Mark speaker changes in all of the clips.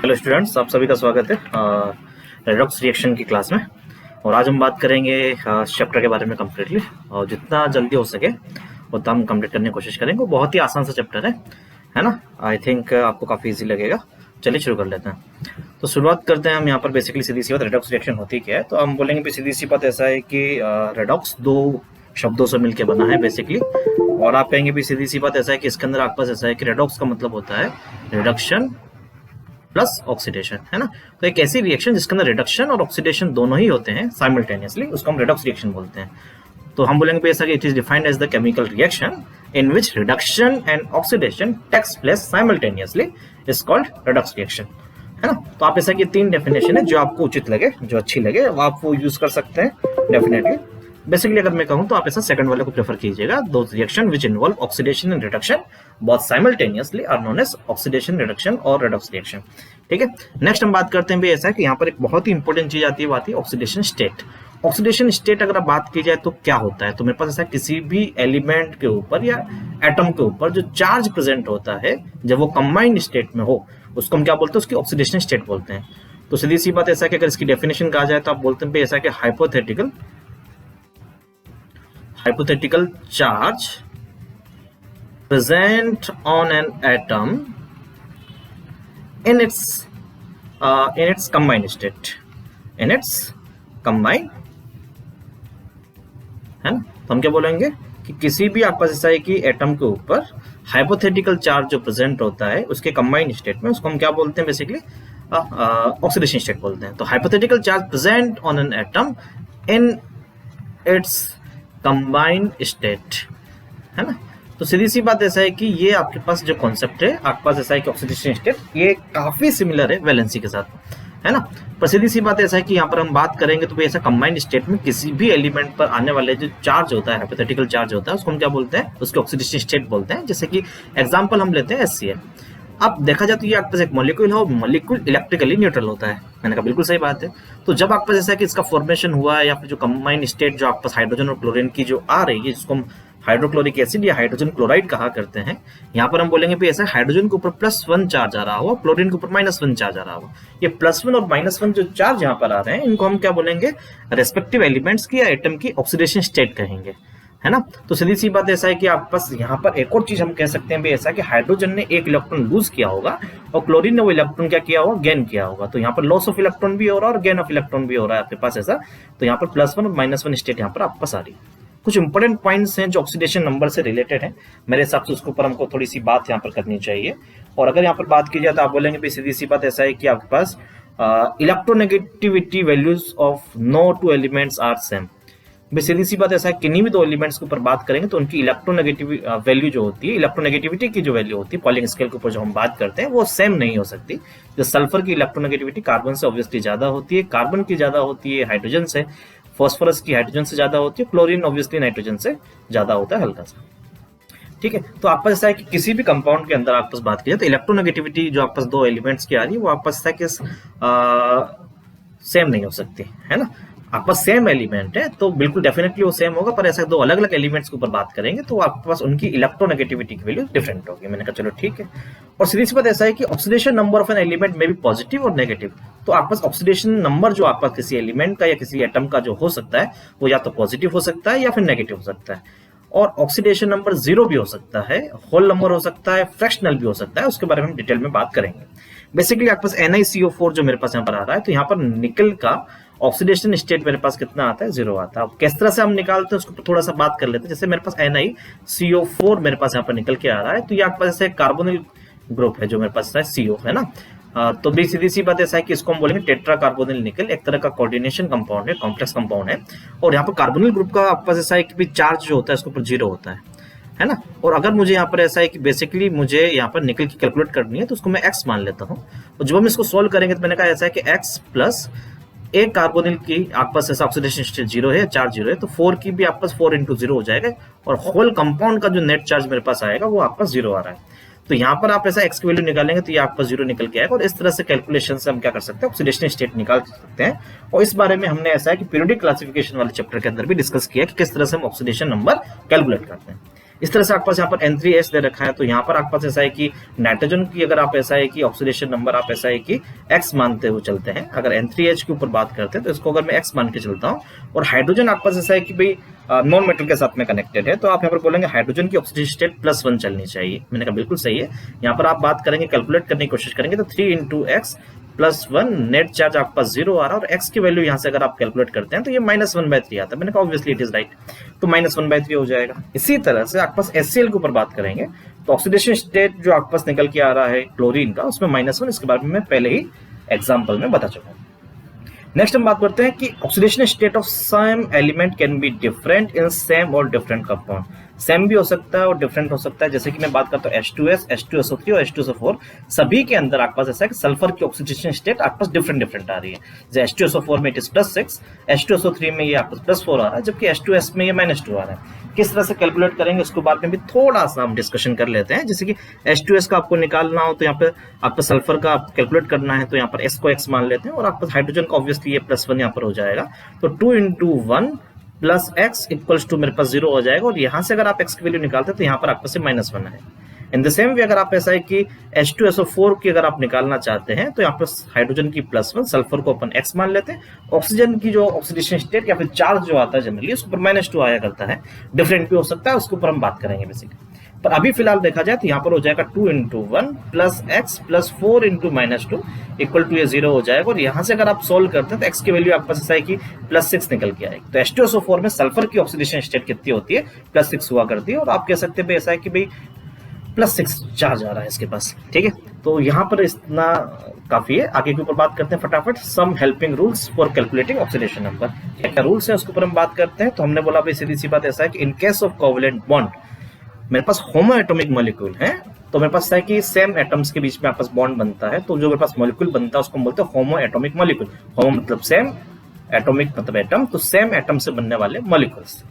Speaker 1: Hello students, आप सभी का स्वागत है रेडॉक्स रिएक्शन की क्लास में। और आज हम बात करेंगे चैप्टर के बारे में कम्प्लीटली, और जितना जल्दी हो सके उतना हम कंप्लीट करने की कोशिश करेंगे। वो बहुत ही आसान सा चैप्टर है ना। आई थिंक आपको काफ़ी इजी लगेगा। चलिए शुरू कर लेते हैं। तो शुरुआत करते हैं हम यहाँ पर। बेसिकली सीधी सी बात, रेडॉक्स रिएक्शन होती क्या है। तो हम बोलेंगे सीधी सी बात ऐसा है कि रेडॉक्स दो शब्दों से मिलकर बना है बेसिकली। और आप कहेंगे भी सीधी सी बात ऐसा है कि इसके अंदर आपके पास ऐसा है कि रेडॉक्स का मतलब होता है रिडक्शन प्लस ऑक्सीडेशन, है ना। तो एक ऐसी रिएक्शन जिसके अंदर रिडक्शन और ऑक्सीडेशन दोनों ही होते हैं साइमल्टेनियसली, उसको हम रेडॉक्स रिएक्शन बोलते हैं। तो हम बोलेंगे ऐसा कि it is defined as the chemical reaction in which reduction and oxidation takes place simultaneously is called redox reaction, है ना। तो आप ऐसा कि तीन डेफिनेशन है जो आपको उचित लगे, जो अच्छी लगे, आप वो यूज कर सकते हैं डेफिनेटली। बेसिकली अगर मैं कहूं तो आप ऐसा सेकंड वाले को प्रेफर कीजिएगा। दो reaction which involve oxidation and reduction both simultaneously are known as oxidation reduction और रेडॉक्स रिएक्शन। ठीक है, नेक्स्ट हम बात करते हैं भी ऐसा कि यहाँ पर एक बहुत ही इंपॉर्टेंट चीज आती है, वो आती है ऑक्सीडेशन स्टेट। ऑक्सीडेशन स्टेट अगर बात की जाए तो क्या होता है, तो मेरे पास ऐसा किसी भी एलिमेंट के ऊपर या एटम के ऊपर जो चार्ज प्रेजेंट होता है जब वो कंबाइंड स्टेट में हो, उसको हम क्या बोलते हैं, उसकी ऑक्सीडेशन स्टेट बोलते हैं। तो सीधी सी बात ऐसा कि अगर इसकी डेफिनेशन कहा जाए तो आप बोलते हैं ऐसा कि hypothetical charge present on an atom in its combined state, in its combined, है ना। तो हम क्या बोलेंगे कि किसी भी आपके पास ऐसा है कि एटम के ऊपर हाइपोथेटिकल चार्ज जो प्रेजेंट होता है उसके कंबाइंड स्टेट में, उसको हम क्या बोलते हैं बेसिकली ऑक्सीडेशन स्टेट बोलते हैं। तो hypothetical charge present on an atom in its combined state, है ना। तो सीधी सी बात ऐसा है कि ये आपके पास जो कॉन्सेप्ट है, आपके पास ऐसा है कि ऑक्सीडेशन स्टेट ये काफी सिमिलर है वैलेंसी के साथ, है ना। पर सीधी सी बात ऐसा है कि यहाँ पर हम बात करेंगे तो ऐसा कंबाइंड स्टेट में किसी भी एलिमेंट पर आने वाले जो चार्ज होता है, हाइपोथेटिकल चार्ज होता है, उसको हम क्या बोलते हैं, उसके ऑक्सीडेशन स्टेट बोलते हैं। जैसे कि एग्जाम्पल हम लेते हैं HCl। अब देखा जाए तो ये आपके पास एक मॉलिक्यूल है और मॉलिक्यूल इलेक्ट्रिकली न्यूट्रल होता है। मैंने कहा बिल्कुल सही बात है। तो जब आपके पास ऐसा है कि इसका फॉर्मेशन हुआ है या फिर जो कंबाइंड स्टेट जो आपके पास हाइड्रोजन और क्लोरीन की जो आ रही है, जिसको हम हाइड्रोक्लोरिक एसिड या हाइड्रोजन क्लोराइड कहा करते हैं, यहाँ पर हम बोलेंगे भी ऐसा हाइड्रोजन के ऊपर +1 चार्ज आ रहा हो, क्लोरीन के ऊपर -1 चार्ज आ रहा हो। ये +1 और -1 जो चार्ज यहाँ पर आ रहे हैं, इनको हम क्या बोलेंगे, रेस्पेक्टिव एलिमेंट्स की या एटम की ऑक्सीडेशन स्टेट कहेंगे, है ना। तो सीधी सी बात ऐसा है कि आप बस यहाँ पर एक और चीज हम कह सकते हैं भी ऐसा कि हाइड्रोजन ने एक इलेक्ट्रॉन लूज किया होगा और क्लोरीन ने वो इलेक्ट्रॉन क्या किया होगा, गेन किया होगा। तो यहाँ पर लॉस ऑफ इलेक्ट्रॉन भी हो रहा है और गेन ऑफ इलेक्ट्रॉन भी हो रहा है आपके पास ऐसा। तो यहाँ पर +1 और -1 स्टेट यहाँ पर आपके पास आ रही है। कुछ इंपॉर्टेंट पॉइंट्स हैं जो ऑक्सीडेशन नंबर से रिलेटेड है, मेरे हिसाब से उसके ऊपर हमको थोड़ी सी बात यहाँ पर करनी चाहिए। और अगर यहाँ पर बात की जाए तो आप बोलेंगे भी सीधी सी बात ऐसा है कि आपके पास electronegativity values of no two elements are same. सीधी सी बात ऐसा है किन्हीं भी दो एलिमेंट्स के ऊपर बात करेंगे तो उनकी इलेक्ट्रोनेगेटिव वैल्यू जो होती है, इलेक्ट्रोनेगेटिविटी की जो वैल्यू होती है पॉइलिंग स्केल के ऊपर जो हम बात करते हैं, वो सेम नहीं हो सकती। जो सल्फर की इलेक्ट्रोनेगेटिविटी कार्बन से ऑब्वियसली ज्यादा होती है, कार्बन की ज्यादा होती है हाइड्रोजन से, फॉस्फोरस की हाइड्रोजन से ज्यादा होती है, क्लोरीन ऑब्वियसली नाइट्रोजन से ज्यादा होता है हल्का सा। ठीक है, तो आपके पास ऐसा है कि किसी भी कंपाउंड के अंदर आपके पास बात की जाए तो इलेक्ट्रोनेगेटिविटी जो आपके पास दो एलिमेंट्स की आ रही है वो आपके पास है कि सेम नहीं हो सकती, है ना। आपके पास सेम एलिमेंट है तो बिल्कुल डेफिनेटली वो सेम होगा, पर ऐसा दो अलग अलग एलिमेंट्स के ऊपर बात करेंगे तो आपके पास उनकी इलेक्ट्रोनेगेटिविटी की वैल्यू डिफरेंट होगी। मैंने कहा चलो ठीक है। और सीधी सी बात ऐसा है कि oxidation number of an element में भी पॉजिटिव और नेगेटिव। तो आपके पास ऑक्सीडेशन नंबर जो आपका किसी एलिमेंट का या किसी एटम का जो हो सकता है वो या तो पॉजिटिव हो सकता है या फिर नेगेटिव हो सकता है। और ऑक्सीडेशन नंबर 0 भी हो सकता है, होल नंबर हो सकता है, फ्रैक्शनल भी हो सकता है। उसके बारे में हम डिटेल में बात करेंगे। बेसिकली आपके पास NiCO4 जो मेरे पास यहाँ पर आ रहा है, तो यहाँ पर निकल का ऑक्सीडेशन स्टेट मेरे पास कितना आता है, 0 आता है। अब किस तरह से हम निकालते हैं उसको थोड़ा सा बात कर लेते हैं। जैसे मेरे पास NiCO4 मेरे पास यहाँ पर निकल के आ रहा है, तो ये आपके पास ऐसे कार्बोनिल ग्रुप है जो मेरे पास है CO, है ना। तो भी सीधी सी बात ऐसा है कि इसको हम बोलेंगे टेट्रा कार्बोनिल निकल, एक तरह का कोऑर्डिनेशन कंपाउंड है, कॉम्प्लेक्स कंपाउंड है। और यहाँ पर कार्बोनिल ग्रुप का आपके पास ऐसा है कि चार्ज जो होता है उसके ऊपर 0 होता है ना। और अगर मुझे यहाँ पर ऐसा है कि बेसिकली मुझे यहाँ पर निकल की कैलकुलेट करनी है तो उसको मैं x मान लेता हूँ। और जब हम इसको सोल्व करेंगे तो मैंने कहा ऐसा है कि x प्लस एक कार्बोनिल की आपके पास ऐसा ऑक्सीडेशन स्टेट 0 है, चार्ज 0 है, तो 4 की भी आपके पास 4 × 0 हो जाएगा और होल कंपाउंड का जो नेट चार्ज मेरे पास आएगा वो आपका 0 आ रहा है। तो यहाँ पर आप ऐसा x की वैल्यू निकालेंगे तो ये आपका 0 निकल के आएगा। और इस तरह से कैलकुलेशन से हम क्या कर सकते हैं, ऑक्सीडेशन स्टेट निकाल सकते हैं। और इस बारे में हमने ऐसा है कि पीरियोडिक क्लासिफिकेशन वाले चैप्टर के अंदर भी डिस्कस किया कि किस तरह से हम ऑक्सीडेशन नंबर कैलकुलेट करते हैं। इस तरह से आपके पास यहाँ पर N3S दे रखा है, तो यहाँ पर आपके पास ऐसा है कि नाइट्रोजन की अगर आप ऐसा है कि ऑक्सीडेशन नंबर आप ऐसा है कि x मानते हुए चलते हैं, अगर N3H के ऊपर बात करते हैं तो इसको अगर मैं x मान के चलता हूँ, और हाइड्रोजन आपके पास ऐसा है कि भाई नॉन मेटल के साथ में कनेक्टेड है, तो आप यहाँ पर बोलेंगे हाइड्रोजन की ऑक्सीडेशन स्टेट +1 चलनी चाहिए। मैंने कहा बिल्कुल सही है। यहाँ पर आप बात करेंगे, कैलकुलेट करने की कोशिश करेंगे तो 3 × x +1 नेट चार्ज आपके पास 0 आ रहा है, और x की वैल्यू यहाँ से अगर आप कैलकुलेट करते हैं तो ये -1/3 आता है। मैंने कहा ऑब्वियसली इट इज राइट, तो -1/3 हो जाएगा। इसी तरह से आपके पास HCl के ऊपर बात करेंगे तो ऑक्सीडेशन स्टेट जो आपके पास निकल के आ रहा है क्लोरीन का, उसमें -1, इसके बारे में मैं पहले ही एग्जाम्पल में बता चुका हूँ। नेक्स्ट हम बात करते हैं कि oxidation state of same element can be different in same और डिफरेंट कंपाउंड। सेम भी हो सकता है और डिफरेंट हो सकता है। जैसे कि मैं बात करता हूँ H2S, H2SO3 और H2SO4, सभी के अंदर आपके पास ऐसा है कि सल्फर की ऑक्सीडेशन स्टेट आपके पास डिफरेंट आ रही है। जैसे H2SO4 में इट इज +6, H2SO3 में ये आपके पास +4 आ रहा है, जबकि H2S में ये -2 आ रहा है। किस तरह से कैलकुलेट करेंगे उसके बारे में भी थोड़ा सा हम डिस्कशन कर लेते हैं। जैसे कि H2S का आपको निकालना हो तो यहाँ पे आपको सल्फर का कैलकुलेट करना है, तो यहाँ पर S को x मान लेते हैं, और आपको हाइड्रोजन का ऑब्वियसली ये +1 यहाँ पर हो जाएगा, तो 2 × 1 + x = मेरे पास 0 हो जाएगा, और यहाँ से अगर आप x की वैल्यू निकालते हैं तो यहाँ पर आपके पास -1 है। इन द सेम वे अगर आप ऐसा है कि H2SO4 की अगर आप निकालना चाहते हैं तो यहाँ पर हाइड्रोजन की +1, सल्फर को अपन x मान लेते हैं, ऑक्सीजन की जो ऑक्सीडेशन स्टेट या फिर चार्ज जो आता है जनरली उसके ऊपर -2 आया करता है, डिफरेंट भी हो सकता है, उसके ऊपर हम बात करेंगे बेसिकली। पर अभी फिलहाल देखा जाए तो यहाँ पर हो जाएगा 2 × 1 + x + 4 × -2 = ये 0 हो जाएगा, और यहाँ से अगर आप सोल्व करते हैं तो x की वैल्यू आपके पास ऐसा है कि +6 निकल के आएगी। तो H2SO4 में सल्फर की ऑक्सीडेशन स्टेट कितनी होती है? +6 हुआ करती है, और आप कह सकते हैं ऐसा है कि भाई +6 चार्ज आ रहा है इसके पास, ठीक है। तो यहाँ पर इतना काफी है। आगे के ऊपर बात करते हैं फटाफट, some helping rules for calculating oxidation number. क्या रूल्स है उसके ऊपर हम बात करते हैं। तो हमने बोला भाई सीधी सी बात ऐसा है कि in case of covalent bond, मेरे पास होमो एटॉमिक मॉलिक्यूल है, तो मेरे पास है कि सेम एटम्स के बीच में आपस बॉन्ड बनता है, तो जो मेरे पास मॉलिक्यूल बनता है उसको हम बोलते हैं होमो एटॉमिक मॉलिक्यूल। होमो मतलब सेम, एटॉमिक मतलब एटम, तो सेम एटम से बनने वाले मॉलिक्यूल्स।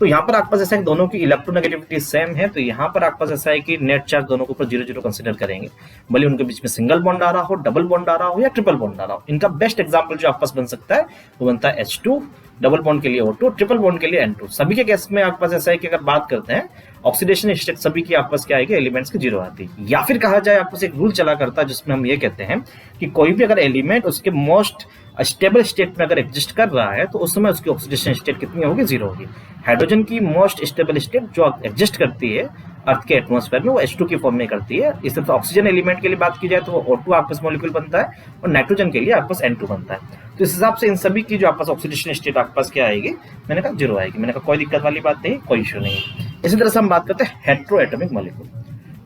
Speaker 1: तो यहाँ पर आपके पास ऐसा है कि दोनों की इलेक्ट्रोनेगेटिविटी सेम है, तो यहाँ पर आपके पास ऐसा है कि नेट चार्ज दोनों के ऊपर 0-0 कंसीडर करेंगे, भले उनके बीच में सिंगल बॉन्ड आ रहा हो, डबल बॉन्ड आ रहा हो या ट्रिपल बॉन्ड आ रहा हो। इनका बेस्ट एग्जांपल जो आपके पास बन सकता है वो बनता है H2, डबल बॉन्ड के लिए O2, ट्रिपल बॉन्ड के लिए N2। सभी के केस में आपके पास ऐसा है कि अगर बात करते हैं ऑक्सीडेशन स्टेट सभी की आपस क्या आएगी, एलिमेंट्स की 0 आती है। या फिर कहा जाए आपस एक रूल चला करता है जिसमें हम ये कहते हैं कि कोई भी अगर एलिमेंट उसके मोस्ट स्टेबल स्टेट में अगर एग्जिस्ट कर रहा है तो उस समय उसकी ऑक्सीडेशन स्टेट कितनी होगी, 0 होगी। हाइड्रोजन की मोस्ट स्टेबल स्टेट जो एग्जिस्ट करती है अर्थ के एटमॉस्फेयर में वो H2 की फॉर्म में करती है। इस तरह ऑक्सीजन एलिमेंट के लिए बात की जाए तो वो O2 आपस मॉलिक्यूल बनता है, और नाइट्रोजन के लिए आपस N2 बनता है। तो इस हिसाब से इन सभी की जो आपस ऑक्सीडेशन स्टेट आपस क्या आएगी, मैंने कहा 0 आएगी। मैंने कहा कोई दिक्कत वाली बात नहीं, कोई इशू नहीं। इसी तरह से हम बात करते हैं हेट्रो एटॉमिक मॉलिक्यूल,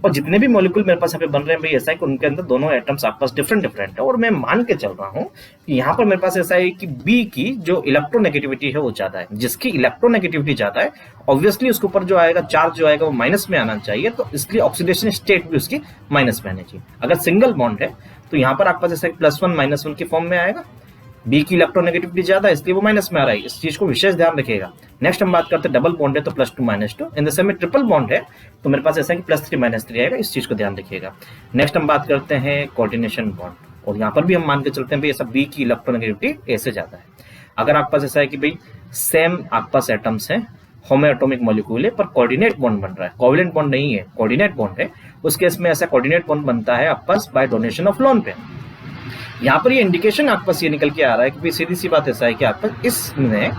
Speaker 1: और जितने भी मॉलिक्यूल मेरे पास यहाँ पे बन रहे हैं भाई ऐसा है कि उनके अंदर दोनों एटम्स आपस डिफरेंट है, और मैं मान के चल रहा हूँ कि यहाँ पर मेरे पास ऐसा है कि बी की जो इलेक्ट्रोनेगेटिविटी है वो ज्यादा है। जिसकी इलेक्ट्रोनेगेटिविटी ज्यादा है ऑब्वियसली उसके ऊपर जो आएगा चार्ज जो आएगा वो माइनस में आना चाहिए, तो इसलिए ऑक्सीडेशन स्टेट भी उसकी माइनस में आनी चाहिए। अगर सिंगल बॉन्ड है तो यहाँ पर आपके पास ऐसा +1 -1 की फॉर्म में आएगा, बी की इलेक्ट्रोनेगेटिविटी ज्यादा है इसलिए वो माइनस में आ रहा है, इस चीज को विशेष ध्यान रखिएगा। नेक्स्ट हम बात करते हैं डबल बॉन्ड है तो +2 -2, इन द सेम में ट्रिपल बॉन्ड है तो मेरे पास ऐसा है कि +3 -3 आएगा, इस चीज को ध्यान रखिएगा। नेक्स्ट हम बात करते हैं कोऑर्डिनेशन बॉन्ड, और यहाँ पर भी हम मान के चलते हैं भाई ऐसा बी की इलेक्ट्रोनेगेटिविटी ए से ज्यादा है। अगर आपके पास ऐसा है कि भाई सेम आपके पास एटम्स हैं, होमो एटॉमिक मॉलिक्यूल है, पर कोऑर्डिनेट बॉन्ड बन रहा है, कोवैलेंट बॉन्ड नहीं है, कोऑर्डिनेट बॉन्ड है, उस केस में ऐसा कोऑर्डिनेट बॉन्ड बनता है आपके पास by donation of lone pair. यहाँ पर ये इंडिकेशन आपके पास ये निकल के आ रहा है कि सीधी सी बात ऐसा है कि आपका इसने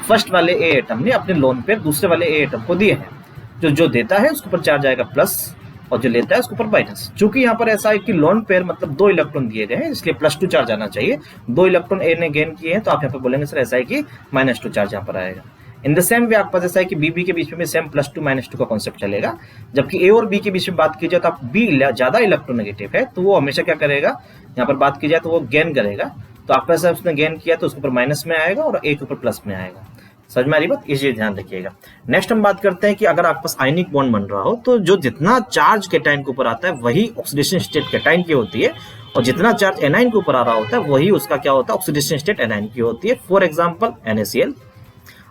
Speaker 1: फर्स्ट वाले ए एटम ने अपने लोन पेयर दूसरे वाले ए एटम को दिए हैं। जो देता है उसके ऊपर चार्ज आएगा प्लस, और जो लेता है उसके ऊपर माइनस। चूंकि यहाँ पर ऐसा है कि लोन पेयर मतलब 2 इलेक्ट्रॉन दिए गए हैं इसलिए +2 चार्ज आना चाहिए। 2 इलेक्ट्रॉन ए ने गेन किए हैं तो आप यहाँ पर बोलेंगे सर ऐसा है कि -2 चार्ज यहाँ पर आएगा। इन द सेम वे आपके पास ऐसा है कि बी के बीच में सेम +2 -2 का कॉन्सेप्ट चलेगा। जबकि ए और बी के बीच में बात की जाए तो आप बी ज्यादा इलेक्ट्रोनेगेटिव है तो वो हमेशा क्या करेगा, यहाँ पर बात की जाए तो वो गेन करेगा, तो आपका ऐसा उसने गेन किया तो उसके ऊपर माइनस में आएगा और ए के ऊपर प्लस में आएगा। समझ में आ रही बात, इसे ध्यान रखिएगा। नेक्स्ट हम बात करते हैं कि अगर आपके पास आयनिक बॉन्ड बन रहा हो तो जो जितना चार्ज कैटायन के ऊपर आता है वही ऑक्सीडेशन स्टेट कैटायन की होती है, और जितना चार्ज एनायन के ऊपर आ रहा होता है वही उसका क्या होता है, ऑक्सीडेशन स्टेट एनायन की होती है। For example NaCl।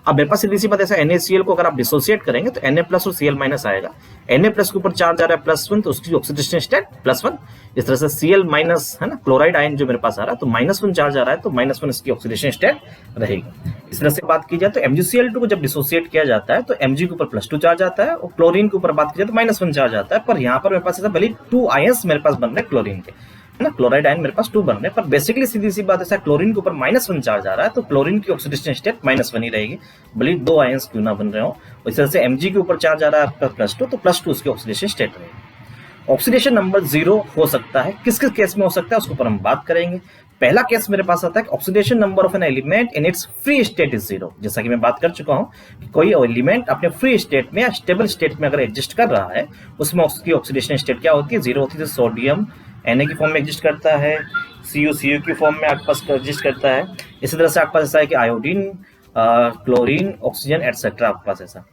Speaker 1: अब मेरे पास सीधी सी बात ऐसा NaCl को अगर आप डिसोसिएट करेंगे तो Na प्लस और Cl माइनस आएगा। Na प्लस के ऊपर चार्ज आ रहा है +1 तो उसकी ऑक्सीडेशन स्टेट +1। इस तरह से Cl माइनस है ना, क्लोराइड आयन जो मेरे पास आ रहा है तो -1 चार्ज आ रहा है तो -1 इसकी ऑक्सीडेशन स्टेट रहेगी। इस तरह से बात की जाए तो MgCl2 को जब डिसोसिएट किया जाता है तो Mg के ऊपर +2 चार्ज आता है और क्लोरीन के ऊपर बात की जाए तो -1 चार्ज आता है। पर यहाँ पर मेरे पास ऐसा भले 2 आयंस मेरे पास बन रहे हैं क्लोरीन के, है ना, क्लोराइड आयन मेरे पास 2 बन रहे हैं, पर बेसिकली सीधी सी बात ऐसा क्लोरीन के ऊपर -1 चार्ज आ रहा है तो क्लोरीन की ऑक्सीडेशन स्टेट -1 ही रहेगी, भले 2 आयंस क्यों ना बन रहे हो। इस तरह से Mg के ऊपर चार्ज आ रहा है आपका +2 तो +2 उसकी ऑक्सीडेशन स्टेट रहेगी। ऑक्सीडेशन नंबर 0 हो सकता है, किस किस केस में हो सकता है उसके ऊपर हम बात करेंगे। पहला केस मेरे पास आता है oxidation number of N element in its free state is 0। जैसा कि मैं बात कर चुका हूं कि कोई एलिमेंट अपने फ्री स्टेट में या स्टेबल स्टेट में अगर एग्जिस्ट कर रहा है उसमें उसकी ऑक्सीडेशन स्टेट क्या होती है, 0 होती है। सोडियम Na की फॉर्म में एग्जिस्ट करता है, Cu की फॉर्म में आपके पास एग्जिस्ट करता है। इसी तरह से आपके पास ऐसा है कि आयोडीन, क्लोरीन, ऑक्सीजन एटसेट्रा आपके पास ऐसा।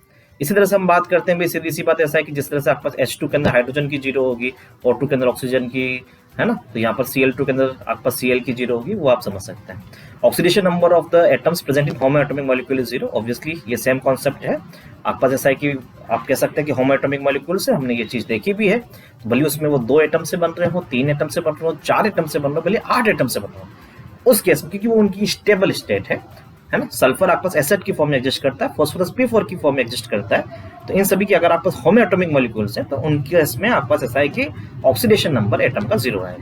Speaker 1: इसी तरह से हम बात करते हैं, सीधी सी बात ऐसा है कि जिस तरह से आपके पास H2 के अंदर हाइड्रोजन की 0 होगी, O2 के अंदर ऑक्सीजन की, है ना, तो यहाँ पर Cl2 के अंदर आपके पास Cl की 0 होगी, वो आप समझ सकते हैं। Oxidation number of the atoms present in homo atomic molecule is 0। Obviously ये सेम कॉन्सेप्ट है। आपके पास ऐसा है कि आप कह सकते हैं कि होमो एटॉमिक मॉलिक्यूल से हमने ये चीज देखी भी है, भले उसमें वो 2 एटम से बन रहे हो, 3 एटम से बन रहे हो, 4 एटम से बन रहे हो, भले 8 एटम से बन रहे हो, उस केस में क्योंकि वो उनकी स्टेबल स्टेट है ना। सल्फर आपके पास एसिड की फॉर्म में एग्जिस्ट करता है, फास्फोरस P4 की फॉर्म में एग्जिस्ट करता है। तो इन सभी की अगर आपके पास होमो एटॉमिक मॉलिक्यूल्स हैं तो उनके इसमें आपके पास ऐसा है कि ऑक्सीडेशन नंबर एटम का 0 है।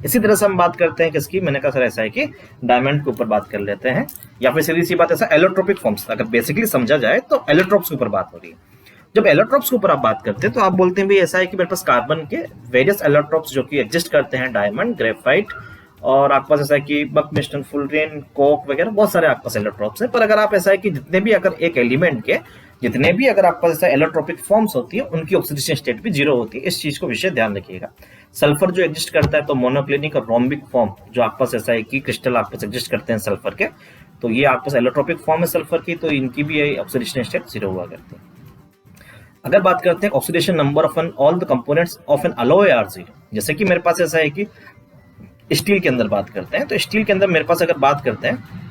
Speaker 1: इसी तरह से हम बात करते हैं किसकी, मैंने कहा सर ऐसा है कि डायमंड के ऊपर बात कर लेते हैं, या फिर सीधी सी बात ऐसा एलोट्रोपिक फॉर्म्स अगर बेसिकली समझा जाए तो एलोट्रोप्स के ऊपर बात हो रही है। जब एलोट्रोप्स के ऊपर आप बात करते हैं तो आप बोलते हैं भाई ऐसा है कि मेरे पास कार्बन के वेरियस एलोट्रोप्स जो कि एग्जिस्ट करते हैं, डायमंड, ग्रेफाइट, और आपके पास ऐसा है कि बकमिस्टन, फुलरेन, कोक वगैरह बहुत सारे आपके पास एलोट्रोप्स हैं। पर अगर आप ऐसा है कि जितने भी अगर एक एलिमेंट के जितने भी अगर आपके पास ऐसा एलोट्रोपिक फॉर्म्स होती है उनकी ऑक्सीडेशन स्टेट भी 0 होती है। इस चीज को विशेष ध्यान रखिएगा। सल्फर जो एग्जिस्ट करता है तो मोनोक्लिनिक और रोम्बिक फॉर्म जो आपके पास ऐसा है कि क्रिस्टल आपके पास एग्जिस्ट करते हैं सल्फर के, तो ये आपके पास एलोट्रोपिक फॉर्म है सल्फर की, तो इनकी भी ऑक्सीडेशन स्टेट 0 हुआ करती है। अगर बात करते हैं oxidation number of an all the components of an alloy are 0, जैसे कि मेरे पास ऐसा है कि स्टील के अंदर बात करते हैं तो स्टील के अंदर मेरे पास अगर बात करते हैं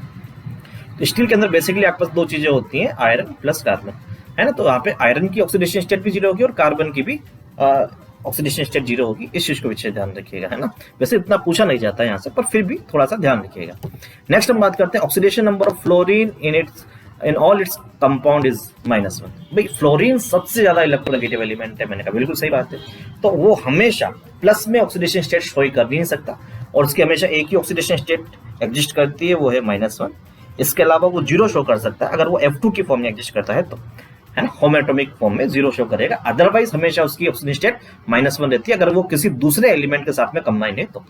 Speaker 1: तो स्टील के अंदर बेसिकली आपके पास 2 चीजें होती हैं, आयरन प्लस कार्बन, है ना। तो यहाँ पे आयरन की ऑक्सीडेशन स्टेट भी 0 होगी और कार्बन की भी ऑक्सीडेशन स्टेट 0 होगी। इस चीज को विशेष ध्यान रखिएगा, है ना। वैसे इतना पूछा नहीं जाता है यहाँ से, पर फिर भी थोड़ा सा ध्यान रखिएगा। नेक्स्ट हम बात करते हैं oxidation number of fluorine in all its compound is -1। भाई फ्लोरीन सबसे ज्यादा इलेक्ट्रोनेगेटिव एलिमेंट है, मैंने कहा बिल्कुल सही बात है। तो वो हमेशा प्लस में ऑक्सीडेशन स्टेट शो ही कर नहीं सकता और उसकी हमेशा एक ही ऑक्सीडेशन स्टेट एग्जिस्ट करती है, वो है -1। इसके अलावा वो 0 शो कर सकता है अगर वो F2 की फॉर्म में एग्जिस्ट करता है तो, है ना, होमो एटॉमिक फॉर्म में 0 शो करेगा। अदरवाइज हमेशा उसकी ऑक्सीडेशन स्टेट -1 रहती है अगर वो किसी दूसरे एलिमेंट के साथ में कंबाइन है तो,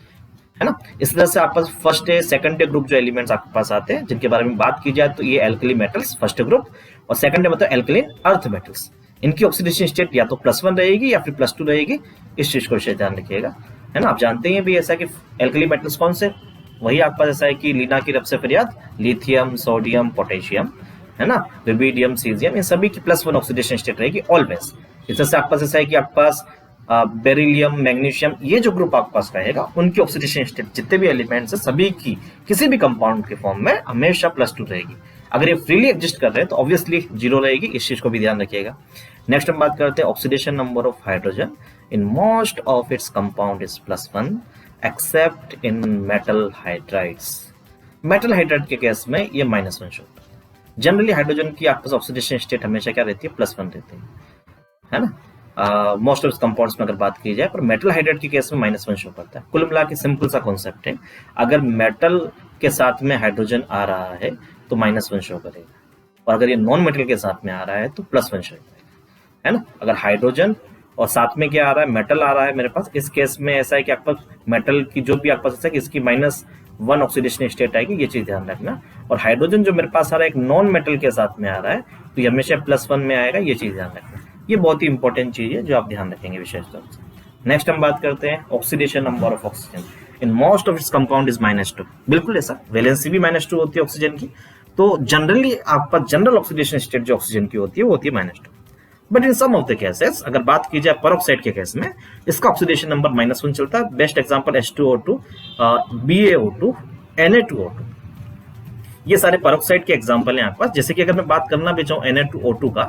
Speaker 1: है ना। इस तरह से आपके पास first day second day group जो एलिमेंट्स आपके पास आते हैं जिनके बारे में बात की जाए तो ये एल्कली मेटल्स फर्स्ट ग्रुप, और सेकंड डे मतलब एल्कलीन अर्थ मेटल्स, इनकी ऑक्सीडेशन स्टेट या तो +1 रहेगी या फिर +2 रहेगी। इस चीज को विशेष ध्यान रखिएगा, है ना। आप जानते हैं भी ऐसा कि एल्कली मेटल्स कौन से, वही आपके पास ऐसा है कि लीना की रब से फरियाद, लिथियम, सोडियम, पोटेशियम, है ना, रुबिडियम, सीजियम, इन सभी की +1 ऑक्सीडेशन स्टेट रहेगी ऑलवेज। इस तरह से आपके पास ऐसा है कि आपके पास बेरिलियम, मैग्नीशियम, ये जो ग्रुप आपके पास रहेगा उनकी ऑक्सीडेशन स्टेट जितने भी एलिमेंट्स है सभी की किसी भी कंपाउंड के फॉर्म में हमेशा +2 रहेगी। अगर ये फ्रीली एग्जिस्ट कर रहे हैं तो ऑब्वियसली 0 रहेगी। इस चीज को भी ध्यान रखिएगा। नेक्स्ट हम बात करते हैं oxidation number of hydrogen in most of its compound is +1 accept in metal hydrides. Metal hydride के केस में ये -1 शो होता है। जनरली हाइड्रोजन की आपके पास ऑक्सीडेशन स्टेट हमेशा क्या रहती है, +1 रहती है ना। मोस्ट ऑफ कंपाउंड्स में अगर बात की जाए, पर मेटल हाइड्राइड के केस में -1 शो करता है। कुल मिला के सिंपल सा कॉन्सेप्ट है, अगर मेटल के साथ में हाइड्रोजन आ रहा है तो -1 शो करेगा, और अगर ये नॉन मेटल के साथ में आ रहा है तो +1 शो करेगा, है ना। अगर हाइड्रोजन और साथ में क्या आ रहा है, मेटल आ रहा है मेरे पास, इस केस में ऐसा है कि आपके पास मेटल की जो भी आपके पास ऐसा है कि इसकी -1 ऑक्सीडेशन स्टेट आएगी, ये चीज ध्यान रखना। और हाइड्रोजन जो मेरे पास आ रहा है एक नॉन मेटल के साथ में आ रहा है तो ये हमेशा +1 में आएगा, ये चीज ध्यान रखना। ये बहुत ही इंपॉर्टेंट चीज है जो आप ध्यान रखेंगे विशेष तौर से। नेक्स्ट हम बात करते हैं oxidation number of oxygen in most of its compound is -2। बिल्कुल ऐसा, वैलेंसी भी -2 होती है ऑक्सीजन की। तो जनरली आपका जनरल ऑक्सीडेशन स्टेट जो ऑक्सीजन की होती है वो होती है -2। But in some of the cases अगर बात की जाए परऑक्साइड के केस में, इसका ऑक्सीडेशन नंबर -1 चलता है। Best example H2O2, BaO2, Na2O2। ये सारे पेरोक्साइड के एग्जांपल हैं आपके पास। जैसे कि अगर मैं बात करना भी चाहूँ Na2O2 का,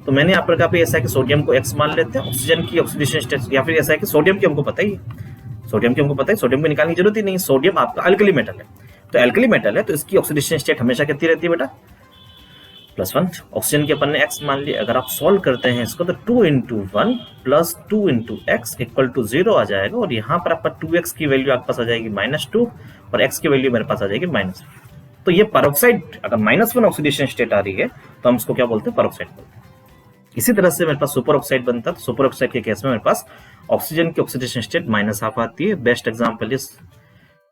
Speaker 1: तो मैंने यहाँ पर कहा ऐसा है कि सोडियम को X मान लेते हैं, ऑक्सीजन की ऑक्सीडेशन स्टेट, या फिर ऐसा है कि सोडियम की हमको पता ही है, सोडियम की हमको पता है, सोडियम को निकालने की जरूरत ही नहीं। सोडियम आपका अल्कली मेटल है, तो अल्कली मेटल है तो इसकी ऑक्सीडेशन स्टेट हमेशा कितनी रहती है बेटा, +1। ऑक्सीजन की अपन ने X मान लिया। अगर आप सॉल्व करते हैं इसको तो 2 × 1 + 2 × x = 0 आ जाएगा, और यहाँ पर आपका 2x की वैल्यू आपके पास आ जाएगी -2 और x की वैल्यू मेरे पास आ जाएगी -1। तो ये पेरोक्साइड, अगर -1 ऑक्सीडेशन स्टेट आ रही है तो हम इसको क्या बोलते हैं, पेरोक्साइड बोलते हैं। इसी तरह से मेरे पास सुपर ऑक्साइड बनता है, तो सुपर ऑक्साइड के केस में मेरे पास ऑक्सीजन की ऑक्सीडेशन स्टेट -1/2 आती है। Best example is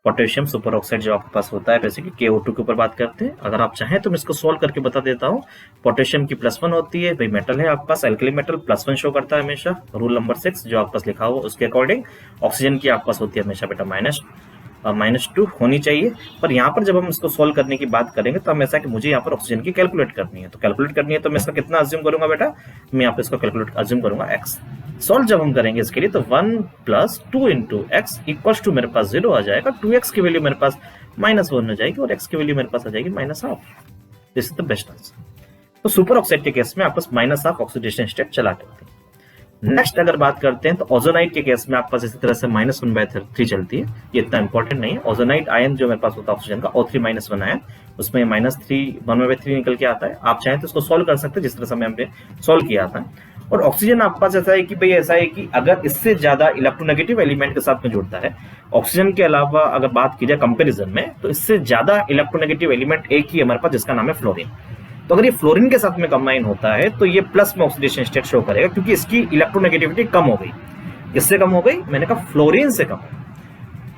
Speaker 1: potassium super oxide जो आपके पास होता है, जैसे कि KO2 के ऊपर बात करते हैं। अगर आप चाहें तो मैं इसको सॉल्व करके बता देता हूँ। पोटेशियम की +1 होती है, भाई मेटल है आपके पास, अल्कली मेटल +1 शो करता है हमेशा, रूल नंबर 6 जो आपके पास लिखा हुआ उसके अकॉर्डिंग। ऑक्सीजन की आपके पास होती है हमेशा बेटा -2 होनी चाहिए। पर यहाँ पर जब हम इसको सोल्व करने की बात करेंगे तो हम ऐसा कि मुझे यहाँ पर ऑक्सीजन की कैलकुलेट करनी है, तो कैलकुलेट करनी है तो मैं इसका कितना अज्यूम करूंगा बेटा, मैं यहाँ पे इसको कैलकुलेट अज्यूम करूंगा x। सॉल्व जब हम करेंगे इसके लिए तो 1 + 2 × x = मेरे पास 0 आ जाएगा, 2x की वैल्यू मेरे पास -1 हो जाएगी और x की वैल्यू मेरे पास आ जाएगी -1/2। This is the best answer. तो सुपर ऑक्साइड के केस में आपके पास -1/2 ऑक्सीडेशन स्टेट चला करती है। नेक्स्ट अगर बात करते हैं तो ओजोनाइट के केस में आपके पास इसी तरह से -1/3 चलती है। ये इतना इंपॉर्टेंट नहीं है। ओजोनाइट आयन जो मेरे पास होता है ऑक्सीजन का, O3 - 1 आयन, उसमें -1/3 निकल के आता है। आप चाहें तो इसको सॉल्व कर सकते हैं जिस तरह से हमने सॉल्व किया था। और ऑक्सीजन आपके पास ऐसा है कि भाई ऐसा है कि अगर इससे ज्यादा इलेक्ट्रोनेगेटिव एलिमेंट के साथ में जुड़ता है, ऑक्सीजन के अलावा अगर बात की जाए कंपेरिजन में, तो इससे ज्यादा इलेक्ट्रोनेगेटिव एलिमेंट एक ही हमारे पास जिसका नाम है फ्लोरीन। तो अगर ये फ्लोरीन के साथ में कंबाइन होता है तो ये प्लस में ऑक्सीडेशन स्टेट शो करेगा, क्योंकि इसकी इलेक्ट्रोनेगेटिविटी कम हो गई। किससे कम हो गई, मैंने कहा फ्लोरीन से कम,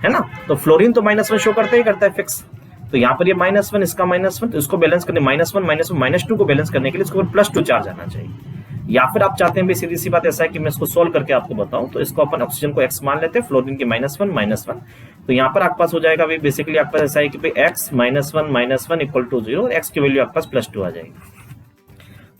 Speaker 1: है ना। तो फ्लोरीन तो -1 शो करता ही करता है फिक्स, तो यहाँ पर ये -1 इसका -1, तो इसको बैलेंस करने -1 -2 को बैलेंस करने के लिए इसको +2 चार्ज आना चाहिए। या फिर आप चाहते हैं सीधी सी बात ऐसा है कि मैं इसको सोल्व करके आपको बताऊं, तो इसको अपन ऑक्सीजन को x मान लेते हैं, फ्लोरीन की -1 तो यहाँ पर आपके पास हो जाएगा भाई बेसिकली आपके पास ऐसा है कि भाई x -1 = 0 और x की वैल्यू आपके पास +2 आ जाएगी।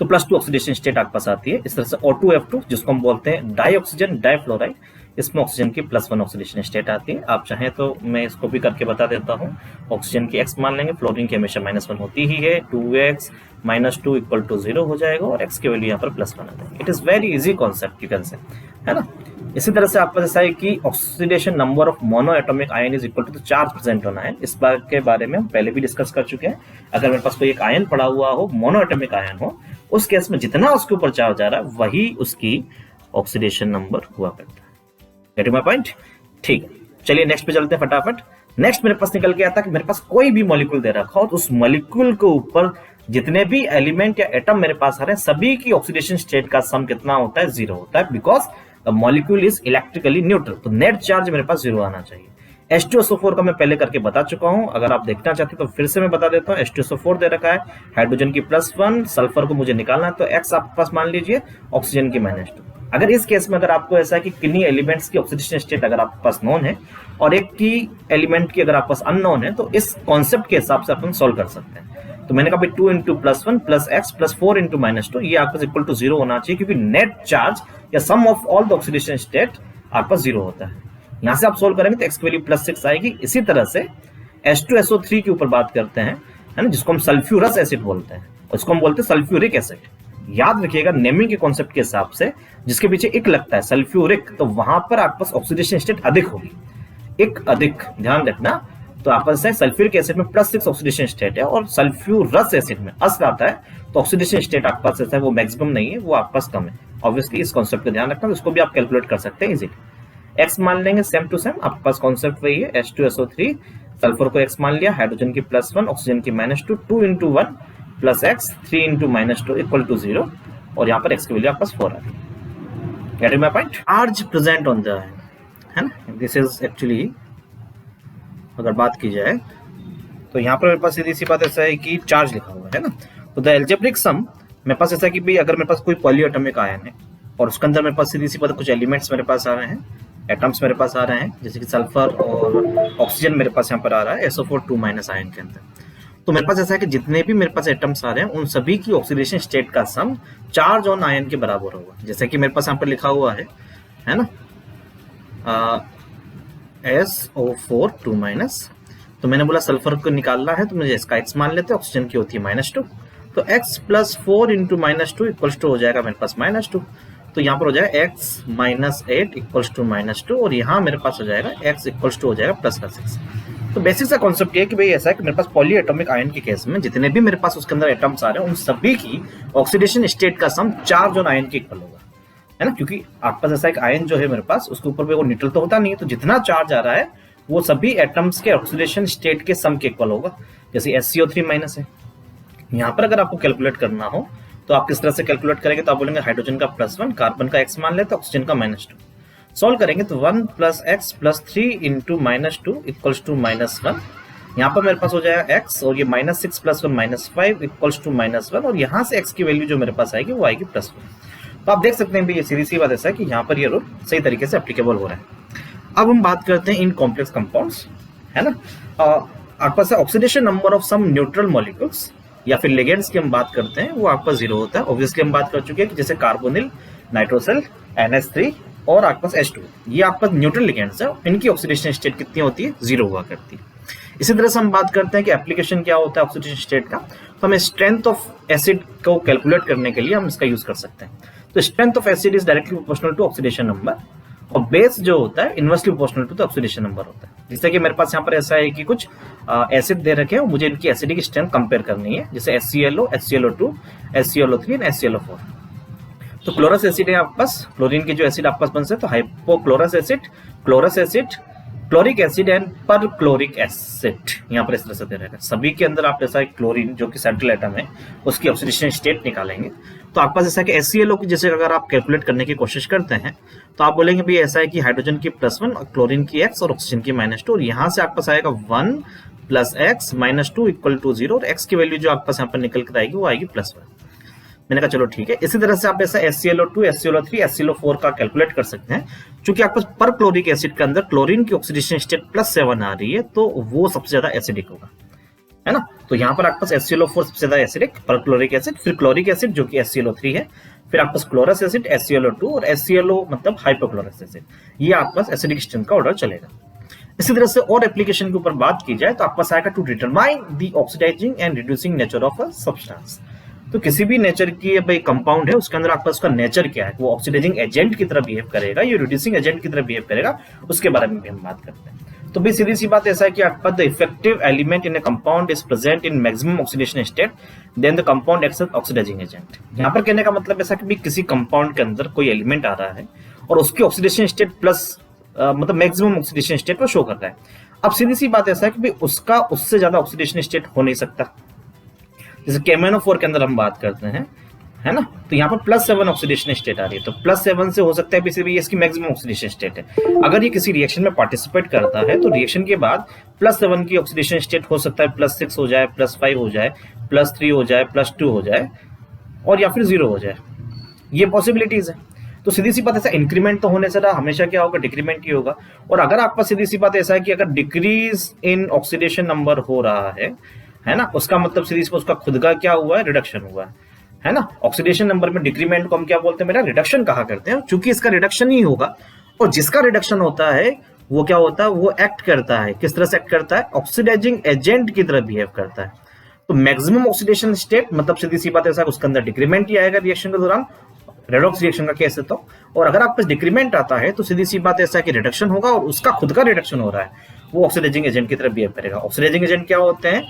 Speaker 1: तो +2 ऑक्सीडेशन स्टेट आपके पास आती है। इस तरह से O2F2 जिसको हम बोलते हैं डाइऑक्सीजन डाइफ्लोराइड, इसमें ऑक्सीजन की +1 ऑक्सीडेशन स्टेट आती है। आप चाहें तो मैं इसको भी करके बता देता हूँ। ऑक्सीजन की x मान लेंगे, फ्लोरीन की हमेशा -1 होती ही है, 2x -2 = 0 हो जाएगा और x की वैल्यू यहाँ पर +1 आ जाएगी। It is very easy concept you can say, है ना। इसी तरह से आपका ऐसा है कि oxidation number of mono atomic ion is equal to 4% on ion. इस बात के बारे में हम पहले भी डिस्कस कर चुके हैं। अगर मेरे पास कोई एक आयन पड़ा हुआ हो, मोनो एटॉमिक आयन हो, उस केस में जितना उसके ऊपर चार्ज आ रहा है वही उसकी ऑक्सीडेशन नंबर हुआ करता है। गेट माय पॉइंट, ठीक है। चलिए नेक्स्ट पे चलते हैं फटाफट। नेक्स्ट मेरे पास निकल के आता है कि मेरे पास कोई भी मॉलिक्यूल दे रखा हो, तो उस मॉलिक्यूल के ऊपर जितने भी एलिमेंट या एटम मेरे पास आ रहे हैं, सभी की ऑक्सीडेशन स्टेट का सम कितना होता है, 0 होता है, because the molecule is electrically neutral. तो नेट चार्ज मेरे पास 0 आना चाहिए। H2SO4 का मैं पहले करके बता चुका हूं, अगर आप देखना चाहते हैं तो फिर से मैं बता देता हूं। H2SO4 दे रखा है, हाइड्रोजन की +1, सल्फर को मुझे निकालना है, तो X आपके पास मान लीजिए, ऑक्सीजन की -2। अगर इस केस में अगर आपको ऐसा है कि किन्हीं एलिमेंट्स की ऑक्सीडेशन स्टेट अगर आपके पास नोन है और एक की एलिमेंट की अगर आपके पास अननोन है, तो इस कॉन्सेप्ट के हिसाब से अपन सोल्व कर सकते हैं। तो मैंने कहा भाई 2 × +1 + x + 4 × -2 ये आपके पास = 0 होना चाहिए, क्योंकि नेट चार्ज या sum of all the oxidation state आपके पास 0 होता है। यहां से आप सोल्व करेंगे तो x की वैल्यू +6 आएगी। इसी तरह से H2SO3 के ऊपर बात करते हैं, है ना, जिसको हम सल्फ्यूरस एसिड बोलते हैं, उसको हम बोलते हैं सल्फ्यूरिक एसिड। याद रखिएगा नेमिंग के कॉन्सेप्ट के हिसाब से जिसके पीछे एक लगता है सल्फ्यूरिक, तो वहां पर आपके पास ऑक्सीडेशन स्टेट अधिक होगी, एक अधिक, ध्यान रखना। तो आपके पास सल्फ्यूरिक एसिड में +6 ऑक्सीडेशन स्टेट है और सल्फ्यूरस एसिड में अस आता है, तो ऑक्सीडेशन स्टेट आपके पास ऐसा है वो मैक्सिमम नहीं है, वो आपके पास कम है। ऑब्वियसली इस कॉन्सेप्ट का ध्यान रखना, इसको भी आप कैलकुलेट कर सकते हैं इजीली। x मान लेंगे सेम टू सेम, आपके पास कॉन्सेप्ट वही है। H2SO3 सल्फर को x मान लिया, हाइड्रोजन की +1, ऑक्सीजन की -2, 2 × 1 + x 3 × -2 = 0 और यहाँ पर x की वैल्यू आपके पास 4 आ गई। Gate my point. Charge present on the ion, है ना, दिस इज एक्चुअली अगर बात की जाए तो यहाँ पर मेरे पास सीधी सी बात ऐसा है कि चार्ज लिखा हुआ है ना, तो द एल्जेब्रिक सम मेरे पास ऐसा है कि भाई अगर मेरे पास कोई पॉलीएटॉमिक आयन है और उसके अंदर मेरे पास सीधी सी बात कुछ एलिमेंट्स मेरे पास आ रहे हैं, एटम्स मेरे पास आ रहे हैं, जैसे कि सल्फर और ऑक्सीजन मेरे पास यहाँ पर आ रहा है SO4 2- आयन के अंदर। तो मेरे पास ऐसा है कि जितने भी मेरे पास एटम्स आ रहे हैं उन सभी की ऑक्सीडेशन स्टेट का सम चार्ज ऑन आयन के बराबर होगा। जैसे कि मेरे पास यहाँ पर लिखा हुआ है ना, SO4 2-, तो मैंने बोला सल्फर को निकालना है तो मुझे इसका x मान लेते हैं, ऑक्सीजन की होती है -2, तो x + 4 × -2 = हो जाएगा मेरे पास -2, तो यहाँ पर हो जाएगा x - 8 = -2 और यहाँ मेरे पास हो जाएगा x = हो जाएगा +6। तो बेसिक सा कॉन्सेप्ट ये है कि भाई ऐसा है कि मेरे पास पॉली एटॉमिक आयन के केस में जितने भी मेरे पास उसके अंदर एटम्स आ रहे हैं उन सभी की ऑक्सीडेशन स्टेट का सम चार्ज और आयन के इक्वल होगा, है ना, क्योंकि आपके पास ऐसा एक आयन जो है मेरे पास उसके ऊपर वो न्यूट्रल तो होता नहीं है, तो जितना चार्ज आ रहा है वो सभी एटम्स के ऑक्सीडेशन स्टेट के सम के इक्वल होगा। जैसे SCO3- है, यहाँ पर अगर आपको कैलकुलेट करना हो तो आप किस तरह से कैलकुलेट करेंगे, तो आप बोलेंगे हाइड्रोजन का +1, कार्बन का x मान लेते हैं, ऑक्सीजन का -2, सॉल्व करेंगे तो 1 + x + 3 × -2 = -1, यहाँ पर मेरे पास हो जाएगा x और ये -6 + 1 -5 = -1 और यहाँ से x की वैल्यू जो मेरे पास आएगी वो आएगी +1। तो आप देख सकते हैं ये सीधी सी बात ऐसा है कि यहाँ पर ये रूल सही तरीके से एप्लीकेबल हो रहा है। अब हम बात करते हैं इन कॉम्प्लेक्स कंपाउंड्स, है ना। आपके पास oxidation number of some neutral molecules या फिर लिगेंड्स की हम बात करते हैं वो आपका 0 होता है। ऑब्वियसली हम बात कर चुके हैं कि जैसे कार्बोनिल, नाइट्रोसिल, NH3 और आपके पास H2, ये आपका न्यूट्रल लिगेंड्स है, इनकी ऑक्सीडेशन स्टेट कितनी होती है, 0 हुआ करती है। इसी तरह से हम बात करते हैं कि एप्लीकेशन क्या होता है ऑक्सीडेशन स्टेट का, तो हमें स्ट्रेंथ ऑफ एसिड को कैलकुलेट करने के लिए हम इसका यूज कर सकते हैं। तो strength of acid is directly proportional to oxidation number और बेस जो होता है inversely proportional to the oxidation number होता है। जैसे कि मेरे पास यहाँ पर ऐसा है कि कुछ एसिड दे रखे हैं, मुझे इनकी एसिडिक स्ट्रेंथ कंपेयर करनी है, जैसे HClO, HClO2, HClO3 and HClO4। तो क्लोरस एसिड है आपके पास, क्लोरीन के जो एसिड आपके पास बनते हैं, तो hypochlorous acid, chlorous acid, chloric acid and perchloric acid यहाँ पर इस तरह से दे रखा है। सभी के अंदर आप जैसा क्लोरीन जो कि सेंट्रल एटम है उसकी ऑक्सीडेशन स्टेट निकालेंगे तो आपके पास ऐसा कि HClO की जैसे अगर आप कैलकुलेट करने की कोशिश करते हैं तो आप बोलेंगे भी ऐसा है कि हाइड्रोजन की +1 और क्लोरीन की x और ऑक्सीजन की -2 और यहाँ से आपके पास आएगा 1 + x - 2 = 0 और x की वैल्यू जो आपके पास यहाँ पर निकल कर आएगी वो आएगी +1। मैंने कहा चलो ठीक है। इसी तरह से आप ऐसा HClO2, HClO3, HClO4 का कैलकुलेट कर सकते हैं। चूंकि आपके पास पर क्लोरिक एसिड के अंदर क्लोरीन की ऑक्सीडेशन स्टेट +7 आ रही है तो वो सबसे ज्यादा एसिडिक होगा, है ना। तो यहाँ पर आपके पास HClO4 सबसे ज्यादा एसिडिक, पर क्लोरिक एसिड, फिर क्लोरिक एसिड जो कि HClO3 है, फिर आपके पास क्लोरस एसिड HClO2 और HClO मतलब हाइपोक्लोरस एसिड, ये आपके पास एसिडिक स्ट्रेंथ का ऑर्डर चलेगा। इसी तरह से और एप्लीकेशन के ऊपर बात की जाए तो आपके पास आएगा to determine the oxidising and reducing nature of a substance. तो किसी भी नेचर की भाई कंपाउंड है उसके अंदर आपका उसका नेचर क्या है, वो ऑक्सीडाइजिंग एजेंट की तरह बिहेव करेगा या रिड्यूसिंग एजेंट की तरह बिहेव करेगा, उसके बारे में भी हम बात करते हैं। तो भाई सीधी सी बात ऐसा है कि आपका the effective element in a compound is present in maximum oxidation state then the compound acts as oxidising agent. यहाँ पर कहने का मतलब ऐसा कि किसी कंपाउंड के अंदर कोई एलिमेंट आ रहा है और उसकी ऑक्सीडेशन स्टेट प्लस मतलब मैक्सिमम ऑक्सीडेशन स्टेट को शो कर रहा है। अब सीधी सी बात ऐसा है कि भाई उसका उससे ज्यादा ऑक्सीडेशन स्टेट हो नहीं सकता। जैसे KMnO4 के अंदर हम बात करते हैं, है ना, तो यहाँ पर +7 ऑक्सीडेशन स्टेट आ रही है, तो +7 से हो सकता है बेसिकली इसकी मैक्सिमम ऑक्सीडेशन स्टेट है। अगर ये किसी रिएक्शन में पार्टिसिपेट करता है तो रिएक्शन के बाद +7 की ऑक्सीडेशन स्टेट हो सकता है +6 हो जाए, +5 हो जाए, +3 हो जाए, +2 हो जाए और या फिर 0 हो जाए, ये पॉसिबिलिटीज है। तो सीधी सी बात ऐसा इंक्रीमेंट तो होने से ना हमेशा क्या होगा, डिक्रीमेंट ही होगा। और अगर आपका सीधी सी बात ऐसा है कि अगर डिक्रीज इन ऑक्सीडेशन नंबर हो रहा है ना, उसका मतलब सीधी सी उसका खुद का क्या हुआ है, रिडक्शन हुआ है ना। ऑक्सीडेशन नंबर में डिक्रीमेंट को हम क्या बोलते हैं, मेरा रिडक्शन कहा करते हैं, चूंकि इसका रिडक्शन ही होगा और जिसका रिडक्शन होता है वो क्या होता है, वो एक्ट करता है, किस तरह से एक्ट करता है, ऑक्सीडाइजिंग एजेंट की तरह बिहेव करता है। तो मैक्सिमम ऑक्सीडेशन स्टेट मतलब सीधी सी बात ऐसा उसके अंदर डिक्रीमेंट ही आएगा रिएक्शन के दौरान, रेडॉक्स रिएक्शन का केस है तो। और अगर आपके पास डिक्रीमेंट आता है तो सीधी सी बात ऐसा है कि रिडक्शन होगा और उसका खुद का रिडक्शन हो रहा है, वो ऑक्सीडाइजिंग एजेंट की तरह बिहेव करेगा। ऑक्सीडाइजिंग एजेंट क्या होते हैं,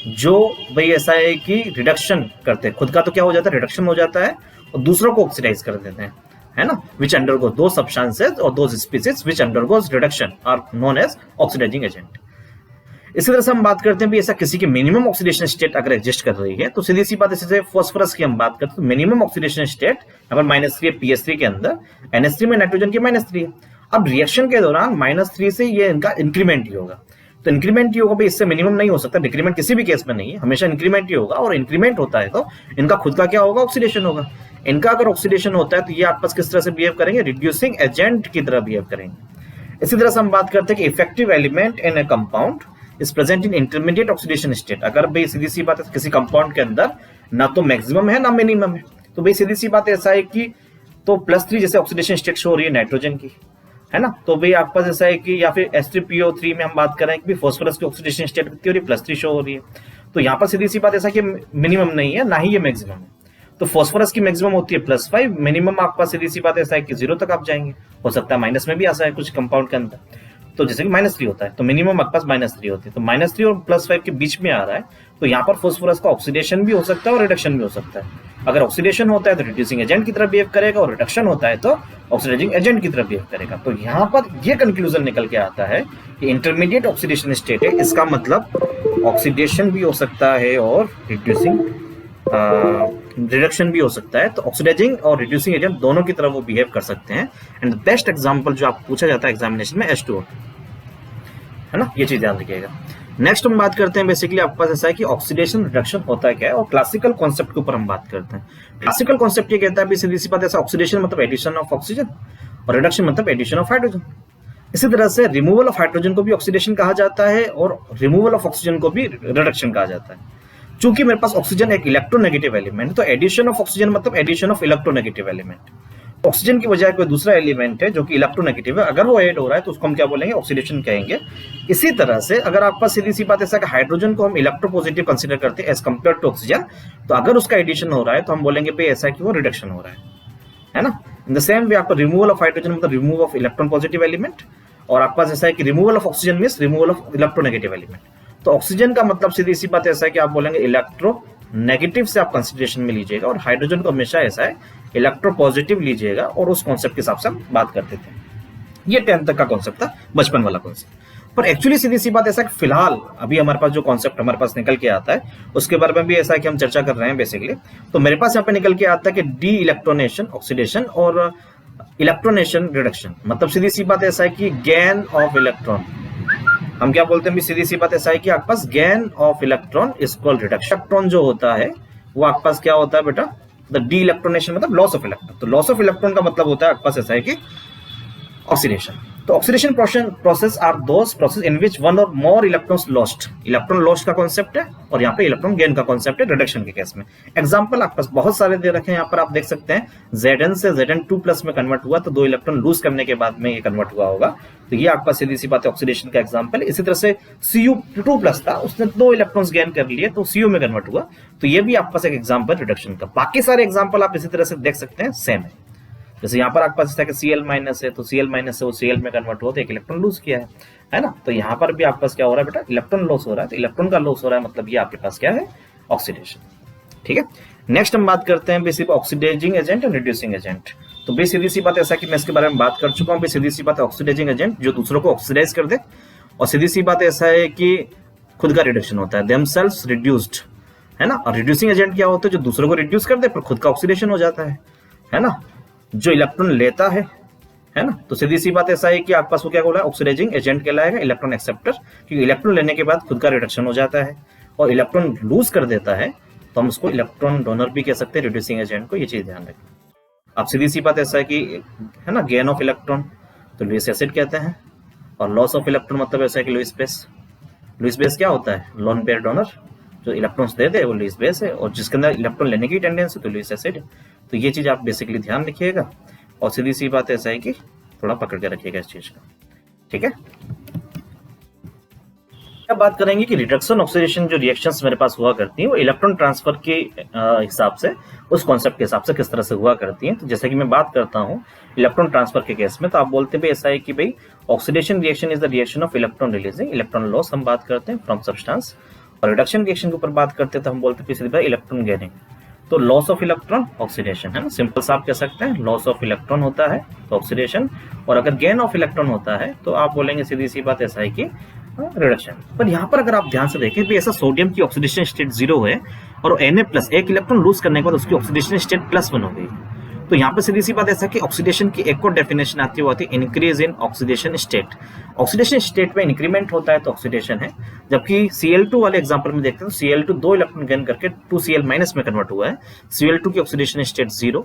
Speaker 1: जो भाई ऐसा है कि रिडक्शन करते हैं, खुद का तो क्या हो जाता है, रिडक्शन हो जाता है और दूसरों को ऑक्सीडाइज कर देते हैं, है ना। विच अंडरगो दो सब्सटेंसेस और दो species which undergoes reduction are known as oxidising agent. इसी तरह से हम बात करते हैं भी ऐसा किसी की मिनिमम ऑक्सीडेशन स्टेट अगर एग्जिस्ट कर रही है तो सीधी सी बात जैसे फास्फोरस की हम बात करते हैं, मिनिमम ऑक्सीडेशन स्टेट यहाँ पर -3 है PS3 के अंदर, NH3 में नाइट्रोजन की -3 है। अब रिएक्शन के दौरान -3 से ये इनका इंक्रीमेंट ही होगा, तो इंक्रीमेंट ही होगा भाई, इससे मिनिमम नहीं हो सकता, डिक्रीमेंट किसी भी केस में नहीं है, हमेशा इंक्रीमेंट ही होगा। और इंक्रीमेंट होता है तो इनका खुद का क्या होगा, ऑक्सीडेशन होगा। इनका अगर ऑक्सीडेशन होता है तो ये आपस किस तरह से बिहेव करेंगे, रिड्यूसिंग एजेंट की तरह बिहेव करेंगे। इसी तरह से हम बात करते हैं कि effective element in a compound is present in intermediate oxidation state. अगर भाई सीधी सी बात है किसी कंपाउंड के अंदर ना तो मैक्सिमम है ना मिनिमम है, तो भाई सीधी सी बात ऐसा है कि तो +3 जैसे ऑक्सीडेशन स्टेट शो हो रही है नाइट्रोजन की, है ना। तो भाई आपके पास ऐसा है कि या फिर H3PO3 में हम बात कर रहे हैं कि फॉस्फोरस की ऑक्सीडेशन स्टेट कितनी हो रही है, +3 शो हो रही है। तो यहाँ पर सीधी सी बात ऐसा कि मिनिमम नहीं है, ना ही ये मैक्सिमम है। तो फॉस्फोरस की मैक्सिमम होती है +5, मिनिमम आपका सीधी सी बात ऐसा है कि 0 तक आप जाएंगे, हो सकता है माइनस में भी आ जाए कुछ कंपाउंड के अंदर। तो जैसे कि -3 होता है तो मिनिमम आपके पास -3 होती है, तो -3 और +5 के बीच में आ रहा है। तो यहाँ पर फॉस्फोरस का ऑक्सीडेशन भी हो सकता है और रिडक्शन भी हो सकता है। अगर ऑक्सीडेशन होता है तो रिड्यूसिंग एजेंट की तरह बिहेव करेगा, और रिडक्शन होता है तो ऑक्सीडाइजिंग एजेंट की तरह बिहेव करेगा। तो यहाँ पर ये कंक्लूजन निकल के आता है कि इंटरमीडिएट ऑक्सीडेशन स्टेट है, इसका मतलब ऑक्सीडेशन भी हो सकता है और रिड्यूसिंग रिडक्शन भी हो सकता है। तो ऑक्सीडाइजिंग और रिड्यूसिंग एजेंट दोनों की तरह वो बिहेव कर सकते हैं। एंड बेस्ट एग्जांपल जो आप पूछा जाता है एग्जामिनेशन में H2O, है ना, ये चीज ध्यान रखिएगा। नेक्स्ट हम बात करते हैं बेसिकली आपके पास ऐसा है कि ऑक्सीडेशन रिडक्शन होता है क्या है, और क्लासिकल कॉन्सेप्ट के ऊपर हम बात करते हैं। क्लासिकल कॉन्सेप्ट ये कहता है सीधी सी बात ऐसा, ऑक्सीडेशन मतलब एडिशन ऑफ ऑक्सीजन और रिडक्शन मतलब एडिशन ऑफ हाइड्रोजन। इसी तरह से रिमूवल ऑफ हाइड्रोजन को भी ऑक्सीडेशन कहा जाता है और रिमूवल ऑफ ऑक्सीजन को भी रिडक्शन कहा जाता है। चूंकि मेरे पास ऑक्सीजन एक इलेक्ट्रोनेगेटिव एलिमेंट है, तो एडिशन ऑफ ऑक्सीजन मतलब addition of electronegative element. Oxygen की बजाय कोई दूसरा एलिमेंट है जो कि इलेक्ट्रोनेगेटिव है, अगर वो ऐड हो रहा है तो उसको हम क्या बोलेंगे, ऑक्सीडेशन कहेंगे। इसी तरह से अगर आपका सीधी सी बात ऐसा कि हाइड्रोजन को हम इलेक्ट्रोपॉजिटिव कंसीडर करते हैं एज कंपेयर टू ऑक्सीजन, तो अगर उसका एडिशन हो रहा है तो हम बोलेंगे भाई ऐसा कि वो रिडक्शन हो रहा है ना। इन द सेम वे आपका रिमूवल ऑफ हाइड्रोजन मतलब remove of electron positive element, और आपके पास ऐसा है कि removal of oxygen means removal of electronegative element. तो ऑक्सीजन का मतलब सीधी सी बात ऐसा है कि आप बोलेंगे इलेक्ट्रो नेगेटिव से आप कंसिडरेशन में लीजिएगा, और हाइड्रोजन को हमेशा ऐसा है इलेक्ट्रो पॉजिटिव लीजिएगा, और उस कॉन्सेप्ट के हिसाब से हम बात करते थे। ये 10th तक का कॉन्सेप्ट था, बचपन वाला कॉन्सेप्ट। पर एक्चुअली सीधी सी बात ऐसा कि फिलहाल अभी हमारे पास जो कॉन्सेप्ट हमारे पास निकल के आता है उसके बारे में भी ऐसा है कि हम चर्चा कर रहे हैं बेसिकली। तो मेरे पास यहाँ पे निकल के आता है कि डी इलेक्ट्रोनेशन ऑक्सीडेशन और इलेक्ट्रोनेशन रिडक्शन, मतलब सीधी सी बात ऐसा है कि गेन ऑफ इलेक्ट्रॉन, हम क्या बोलते हैं, सीधी सी बात ऐसा है कि आपके पास gain of electron is called reduction. Electron जो होता है वो आपके पास क्या होता है बेटा, द डी इलेक्ट्रोनेशन मतलब लॉस ऑफ इलेक्ट्रॉन। तो लॉस ऑफ इलेक्ट्रॉन का मतलब होता है आपके पास ऐसा है कि ऑक्सीडेशन। तो oxidation process are those process in which one or more electrons lost, electron lost का कॉन्सेप्ट है, और यहाँ पे इलेक्ट्रॉन गेन का कॉन्सेप्ट है रिडक्शन के केस में। एग्जांपल आपके पास बहुत सारे दे रखे हैं, यहाँ पर आप देख सकते हैं Zn से Zn2+ में कन्वर्ट हुआ, तो 2 इलेक्ट्रॉन लूज करने के बाद में ये कन्वर्ट हुआ होगा। तो ये आपका सीधी सी बात है ऑक्सीडेशन का एग्जांपल है। इसी तरह से Cu2+ था, उसने 2 इलेक्ट्रॉन्स गेन कर लिए तो Cu में कन्वर्ट हुआ, तो ये भी आपके पास एक एग्जांपल रिडक्शन का। बाकी सारे एग्जांपल आप इसी तरह से देख सकते हैं, सेम है। जैसे यहाँ पर आपके पास कि Cl- है, तो Cl- से वो Cl में कन्वर्ट हुआ तो एक इलेक्ट्रॉन लूज किया है ना। तो यहाँ पर भी आपके पास क्या हो रहा है बेटा, इलेक्ट्रॉन लॉस हो रहा है। तो इलेक्ट्रॉन का लॉस हो रहा है मतलब ये आपके पास क्या है, ऑक्सीडेशन। ठीक है, नेक्स्ट हम बात करते हैं बेसिक ऑक्सीडाइजिंग एजेंट और रिड्यूसिंग एजेंट। तो बेसिक सीधी सी बात ऐसा कि मैं इसके बारे में बात कर चुका हूँ। सीधी सी बात है ऑक्सीडाइजिंग एजेंट जो दूसरों को ऑक्सीडाइज कर दे, और सीधी सी बात ऐसा है कि खुद का रिडक्शन होता है, देमसेल्व्स रिड्यूस्ड, है ना। और रिड्यूसिंग एजेंट क्या होता है, जो दूसरों को रिड्यूस कर दे पर खुद का ऑक्सीडेशन हो जाता है ना, जो इलेक्ट्रॉन लेता है ना। तो सीधी सी बात ऐसा है कि आपके पास वो क्या बोला है, ऑक्सीडाइजिंग एजेंट कहलाएगा, इलेक्ट्रॉन एक्सेप्टर, क्योंकि इलेक्ट्रॉन लेने के बाद खुद का रिडक्शन हो जाता है, और इलेक्ट्रॉन लूज कर देता है तो हम उसको इलेक्ट्रॉन डोनर भी कह सकते हैं, रिड्यूसिंग एजेंट को। ये चीज ध्यान रखें। अब सीधी सी बात ऐसा है कि है ना, गेन ऑफ इलेक्ट्रॉन तो लुईस एसिड कहते हैं, और लॉस ऑफ इलेक्ट्रॉन मतलब ऐसा है कि लुईस बेस। लुईस बेस क्या होता है, लोन पेयर डोनर, जो इलेक्ट्रॉन्स दे दे वो लुईस बेस है, और जिसके अंदर इलेक्ट्रॉन लेने की टेंडेंसी तो लुईस एसिड है। तो ये चीज आप बेसिकली ध्यान रखिएगा, और सीधी सी बात ऐसा है कि थोड़ा पकड़ के रखिएगा इस चीज का। ठीक है, अब बात करेंगे कि रिडक्शन ऑक्सीडेशन जो रिएक्शंस मेरे पास हुआ करती हैं वो इलेक्ट्रॉन ट्रांसफर के हिसाब से, उस कॉन्सेप्ट के हिसाब से किस तरह से हुआ करती हैं। तो जैसे कि मैं बात करता हूँ इलेक्ट्रॉन ट्रांसफर के केस में, तो आप बोलते हैं ऐसा है कि भाई oxidation reaction is the reaction of electron releasing, electron loss हम बात करते हैं फ्रॉम सब्सटेंस, और रिडक्शन रिएक्शन के ऊपर बात करते हैं तो हम बोलते हैं इलेक्ट्रॉन गेनिंग। तो लॉस ऑफ इलेक्ट्रॉन ऑक्सीडेशन है ना, सिंपल सा आप कह सकते हैं लॉस ऑफ इलेक्ट्रॉन होता है तो ऑक्सीडेशन, और अगर गेन ऑफ इलेक्ट्रॉन होता है तो आप बोलेंगे सीधी सी बात ऐसा है कि रिडक्शन। पर यहाँ पर अगर आप ध्यान से देखें भी ऐसा सोडियम की ऑक्सीडेशन स्टेट 0 है, और Na+ एक इलेक्ट्रॉन लूज करने के बाद उसकी ऑक्सीडेशन स्टेट +1 हो गई। तो यहाँ पे सीधी सी बात ऐसा कि ऑक्सीडेशन की एक और डेफिनेशन आती है, वो आती है increase in oxidation state. Oxidation state में इंक्रीमेंट होता है तो ऑक्सीडेशन है, जबकि Cl2 वाले एग्जांपल में देखते हैं तो Cl2 2 इलेक्ट्रॉन गेन करके 2Cl- में कन्वर्ट हुआ है, Cl2 की ऑक्सीडेशन स्टेट 0,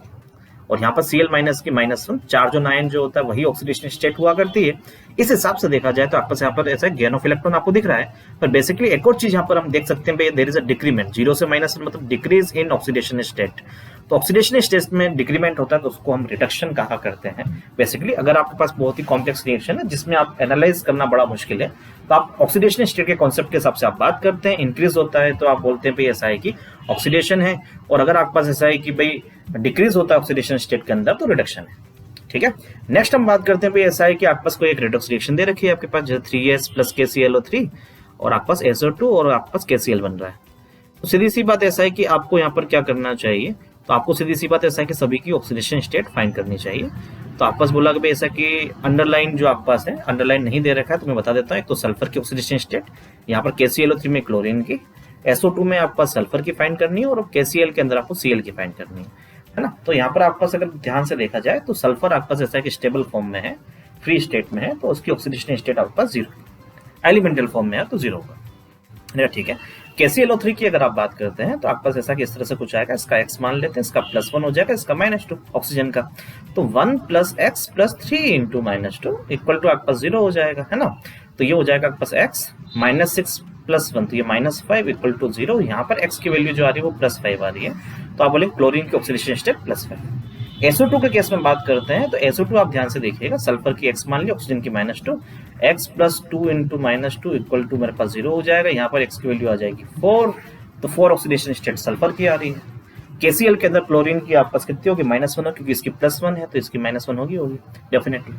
Speaker 1: और यहाँ पर Cl- की -1, चार्ज और आयन जो होता है वही ऑक्सीडेशन स्टेट हुआ करती है। इस हिसाब से देखा जाए तो आपके यहाँ पर ऐसा गेन ऑफ इलेक्ट्रॉन आपको दिख रहा है, पर बेसिकली एक और चीज यहाँ पर हम देख सकते हैं, देयर इज अ डिक्रीमेंट, 0 से -1 मतलब डिक्रीज इन ऑक्सीडेशन स्टेट। तो ऑक्सीडेशन स्टेट में डिक्रीमेंट होता है तो उसको हम रिडक्शन कहा करते हैं। बेसिकली अगर आपके पास बहुत ही कॉम्प्लेक्स रिएक्शन है जिसमें आप एनालाइज करना बड़ा मुश्किल है, तो आप ऑक्सीडेशन स्टेट के कॉन्सेप्ट के हिसाब से आप बात करते हैं। इंक्रीज होता है तो आप बोलते हैं भाई ऐसा है कि ऑक्सीडेशन है, और अगर आपके पास ऐसा है कि भाई डिक्रीज होता है ऑक्सीडेशन स्टेट के अंदर तो रिडक्शन है। ठीक है, नेक्स्ट हम बात करते हैं भाई ऐसा है कि आपके पास कोई एक रेडॉक्स रिएक्शन दे रखी है आपके पास, जैसे 3S प्लस KClO3 और आपके पास SO2 और आपके पास KCl बन रहा है। तो सीधी सी बात ऐसा है कि आपको यहाँ पर क्या करना चाहिए, तो आपको सीधी सी बात ऐसा है कि सभी की ऑक्सीडेशन स्टेट फाइंड करनी चाहिए। तो आपके पास बोला कि ऐसा कि अंडरलाइन जो आपके पास है, अंडरलाइन नहीं दे रखा है तो मैं बता देता हूँ। एक तो सल्फर की ऑक्सीडेशन स्टेट, यहाँ पर KClO3 में क्लोरीन की, SO2 में आपके पास सल्फर की फाइंड करनी है, और KCl के अंदर आपको Cl की फाइंड करनी है ना। तो यहाँ पर आपके पास अगर ध्यान से देखा जाए तो सल्फर आपके पास ऐसा है कि स्टेबल फॉर्म में है, फ्री स्टेट में है, तो उसकी ऑक्सीडेशन स्टेट आपके पास 0, एलिमेंटल फॉर्म में है तो 0 होगा। ठीक है, KClO3 की अगर आप बात करते हैं तो आपके पास ऐसा कि इस तरह से कुछ आएगा, इसका x मान लेते हैं, इसका +1 हो जाएगा, इसका -2 ऑक्सीजन का, तो 1 + x + 3 × -2 इक्वल टू आपके पास 0 हो जाएगा, है ना। तो ये हो जाएगा आपके पास x -6 + 1, तो ये -5 इक्वल टू 0। यहाँ पर x की वैल्यू जो आ रही है वो +5 आ रही है, तो आप बोलेंगे क्लोरीन की ऑक्सीडेशन स्टेट +5। SO2 के केस में बात करते हैं तो SO2 आप ध्यान से देखिएगा, सल्फर की x मान ली, ऑक्सीजन की -2, x + 2 × -2 इक्वल टू मेरे पास 0 हो जाएगा। यहाँ पर x की वैल्यू आ जाएगी 4, तो 4 ऑक्सीडेशन स्टेट सल्फर की आ रही है। KCl के अंदर क्लोरीन की आपके पास कितनी होगी, -1 हो, क्योंकि इसकी +1 है तो इसकी -1 होगी डेफिनेटली।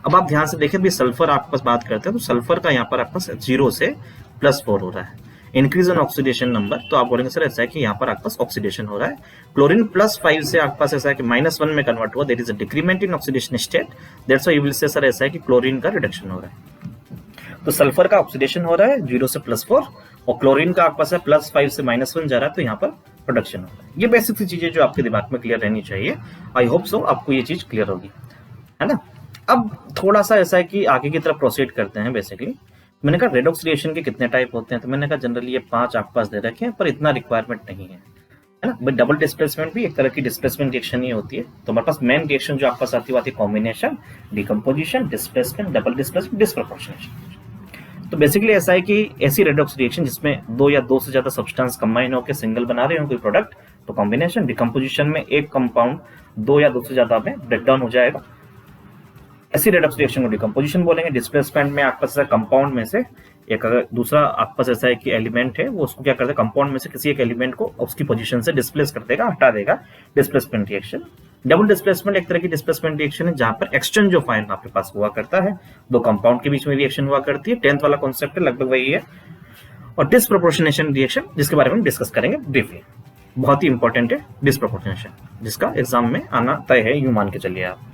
Speaker 1: अब आप ध्यान से देखें भी सल्फर आपके पास बात करते हैं तो सल्फर का यहाँ पर आपके पास 0 से +4 हो रहा है, इंक्रीज इन ऑक्सीडेशन नंबर, तो आप बोलेंगे सर ऐसा है कि यहाँ पर आपके पास ऑक्सीडेशन हो रहा है। क्लोरीन +5 से आपके पास ऐसा है कि -1 में कन्वर्ट हुआ, that is a decrement in oxidation state, that's why you will say sir ऐसा है कि क्लोरीन का रिडक्शन हो रहा है। तो सल्फर का ऑक्सीडेशन हो रहा है 0 से +4, और क्लोरीन का आपके पास है +5 से -1 जा रहा है, तो यहाँ पर प्रोडक्शन हो रहा है। ये बेसिक सी चीजें जो आपके दिमाग में क्लियर रहनी चाहिए। आई होप सो आपको ये चीज क्लियर होगी, है ना। अब थोड़ा सा ऐसा है कि आगे की तरफ प्रोसीड करते हैं। बेसिकली मैंने कहा रेडॉक्स रिएक्शन के कितने टाइप होते हैं, तो मैंने कहा जनरली ये 5 आपके पास दे रखे हैं, पर इतना रिक्वायरमेंट नहीं है ना। बट डबल डिस्प्लेसमेंट भी एक तरह की डिस्प्लेसमेंट रिएक्शन ही होती है। तो हमारे पास मेन रिएक्शन जो आपके पास आती है combination, decomposition, displacement, double displacement, disproportionation. तो बेसिकली ऐसा है कि ऐसी रेडॉक्स रिएक्शन जिसमें 2 या 2 से ज्यादा सब्सटेंस कंबाइन होकर सिंगल बना रहे हो कोई प्रोडक्ट, तो कॉम्बिनेशन। डिकम्पोजिशन में एक कंपाउंड 2 या 2 से ज्यादा में ब्रेकडाउन हो जाएगा, ऐसी रेडॉक्स रिएक्शन को डिकम्पोजिशन बोलेंगे। डिस्प्लेसमेंट में आपके पास कंपाउंड में से एक अगर दूसरा आपके पास ऐसा है कि एलिमेंट है, वो उसको क्या करता है, कंपाउंड में से किसी एक एलिमेंट को उसकी पोजीशन से डिस्प्लेस कर देगा, हटा देगा, डिस्प्लेसमेंट रिएक्शन। डबल डिस्प्लेसमेंट एक तरह की डिस्प्लेसमेंट रिएक्शन है जहां पर एक्सचेंज ऑफ आयन आपके पास हुआ करता है, 2 कंपाउंड के बीच में रिएक्शन हुआ करती है। 10th वाला कॉन्सेप्ट है, लगभग वही है। और डिस्प्रोपोर्शनेशन रिएक्शन जिसके बारे में डिस्कस करेंगे ब्रीफली, बहुत ही इंपॉर्टेंट है डिस्प्रोपोर्शनेशन, जिसका एग्जाम में आना तय है, यूं मान के चलिए आप।